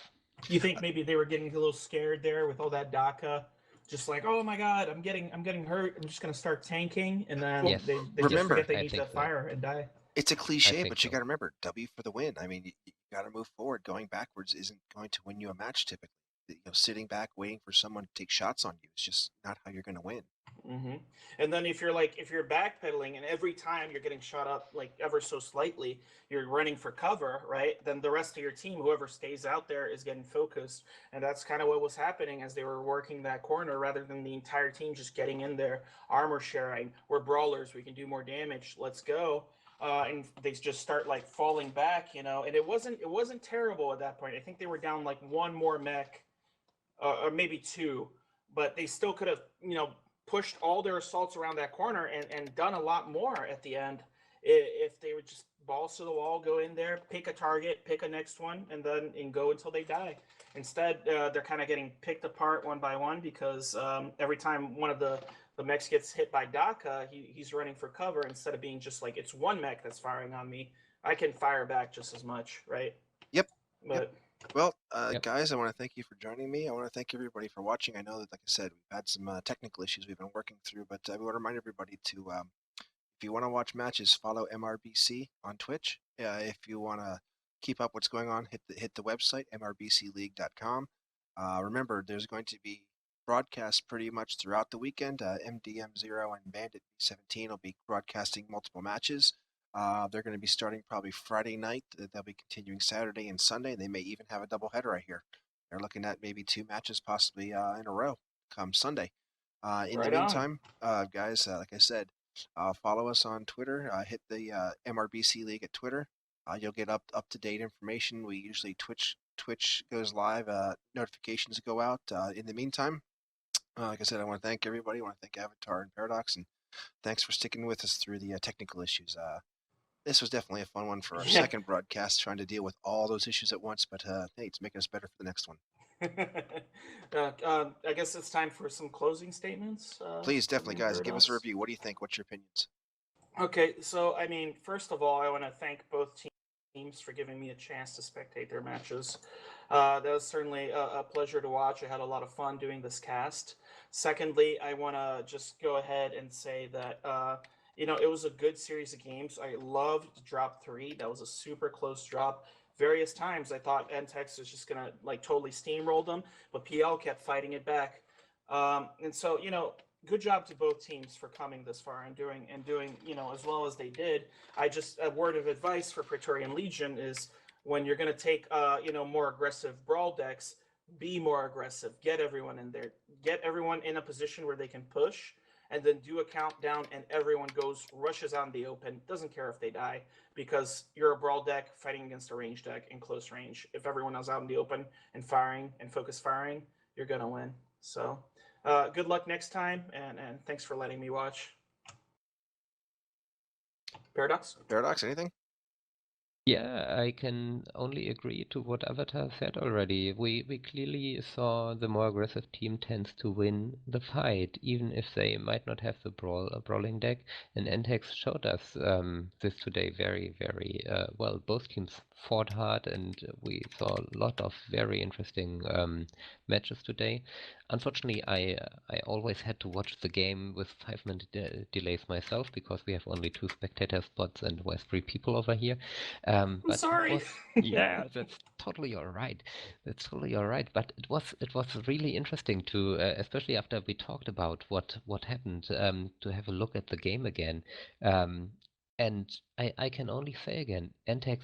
You think maybe they were getting a little scared there with all that DACA? Just like, oh my god, I'm getting hurt. I'm just gonna start tanking, and then they just forget they need to fire and die. It's a cliche, but you got to remember, W for the win. I mean, you got to move forward. Going backwards isn't going to win you a match typically. Sitting back waiting for someone to take shots on you is just not how you're going to win. Mm-hmm. And then if you're backpedaling and every time you're getting shot up like ever so slightly, you're running for cover, right? Then the rest of your team, whoever stays out there, is getting focused, and that's kind of what was happening as they were working that corner, rather than the entire team just getting in there, armor sharing. We're brawlers, we can do more damage. Let's go. And they just start like falling back, and it wasn't terrible at that point. I think they were down like one more mech, or maybe two, but they still could have, pushed all their assaults around that corner and done a lot more at the end if they would just balls to the wall, go in there, pick a target, pick a next one, and go until they die. Instead, they're kind of getting picked apart one by one because every time one of the mechs gets hit by DACA, he's running for cover instead of being just like, it's one mech that's firing on me. I can fire back just as much, right? Yep. But yep. Well, guys, I want to thank you for joining me. I want to thank everybody for watching. I know that, like I said, we've had some technical issues we've been working through, but I want to remind everybody to, if you want to watch matches, follow MRBC on Twitch. If you want to keep up what's going on, hit the website, mrbcleague.com. Remember, there's going to be broadcasts pretty much throughout the weekend. MDM0 and Bandit B17 will be broadcasting multiple matches. They're going to be starting probably Friday night. They'll be continuing Saturday and Sunday. They may even have a doubleheader right here. They're looking at maybe 2 matches possibly in a row come Sunday. In the meantime, guys, like I said, follow us on Twitter. Hit the MRBC League at Twitter. You'll get up-to-date information. We usually Twitch goes live. Notifications go out. In the meantime, like I said, I want to thank everybody. I want to thank Avatar and Paradox, and thanks for sticking with us through the technical issues. This was definitely a fun one for our Yeah. second broadcast, trying to deal with all those issues at once. But hey, it's making us better for the next one. I guess it's time for some closing statements. Please, definitely, guys, give us a Paradox. review. What do you think? What's your opinions? Okay, so I mean, first of all, I want to thank both teams for giving me a chance to spectate their matches. That was certainly a pleasure to watch. I had a lot of fun doing this cast. Secondly, I want to just go ahead and say that it was a good series of games. I loved Drop 3. That was a super close drop. Various times I thought NTEX was just gonna like totally steamroll them, but PL kept fighting it back. And so good job to both teams for coming this far and doing as well as they did. A word of advice for Praetorian Legion is when you're going to take more aggressive brawl decks, be more aggressive, get everyone in there, get everyone in a position where they can push, and then do a countdown and everyone rushes out in the open, doesn't care if they die, because you're a brawl deck fighting against a range deck in close range. If everyone is out in the open and firing and focus firing, you're going to win. So good luck next time, and thanks for letting me watch. Paradox? Paradox, anything? Yeah, I can only agree to what Avatar said already. We clearly saw the more aggressive team tends to win the fight, even if they might not have the brawling deck. And NTEX showed us this today very, very well. Both teams fought hard, and we saw a lot of very interesting matches today. Unfortunately, I always had to watch the game with 5-minute delays myself because we have only 2 spectator spots and we're 3 people over here. I'm sorry. Yeah, that's totally all right. That's totally all right. But it was really interesting to, especially after we talked about what happened, to have a look at the game again. And I can only say again, NTEX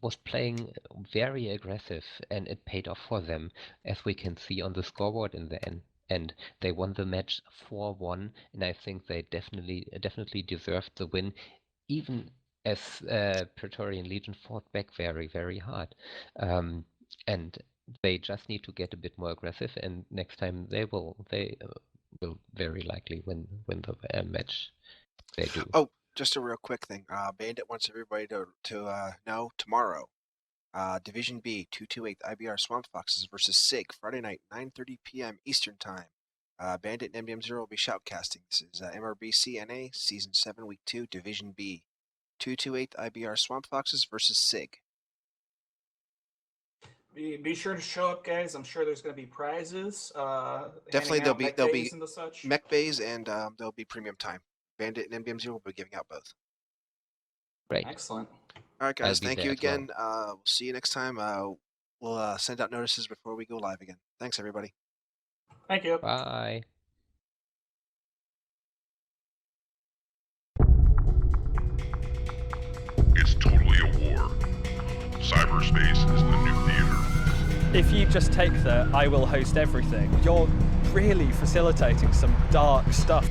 was playing very aggressive, and it paid off for them, as we can see on the scoreboard in the end. And they won the match 4-1, and I think they definitely deserved the win, even as Praetorian Legion fought back very, very hard. And they just need to get a bit more aggressive, and next time they will very likely win the match. They do. Oh, just a real quick thing. Bandit wants everybody to know tomorrow. Division B, 228th IBR Swamp Foxes versus SIG, Friday night, 9:30 p.m. Eastern Time. Bandit and MDM0 will be shoutcasting. This is MRBC NA, Season 7, Week 2, Division B. 228th IBR Swamp Foxes versus SIG. Be sure to show up, guys. I'm sure there's going to be prizes. Definitely, there'll be and the such. mech bays, and there'll be premium time. Bandit and MDM0 will be giving out both. Great. Excellent. All right, guys. I'll be Thank there you as well. again. We'll see you next time. We'll send out notices before we go live again. Thanks, everybody. Thank you. Bye. It's totally a war. Cyberspace is the new theater. If you just take the I will host everything, you're really facilitating some dark stuff.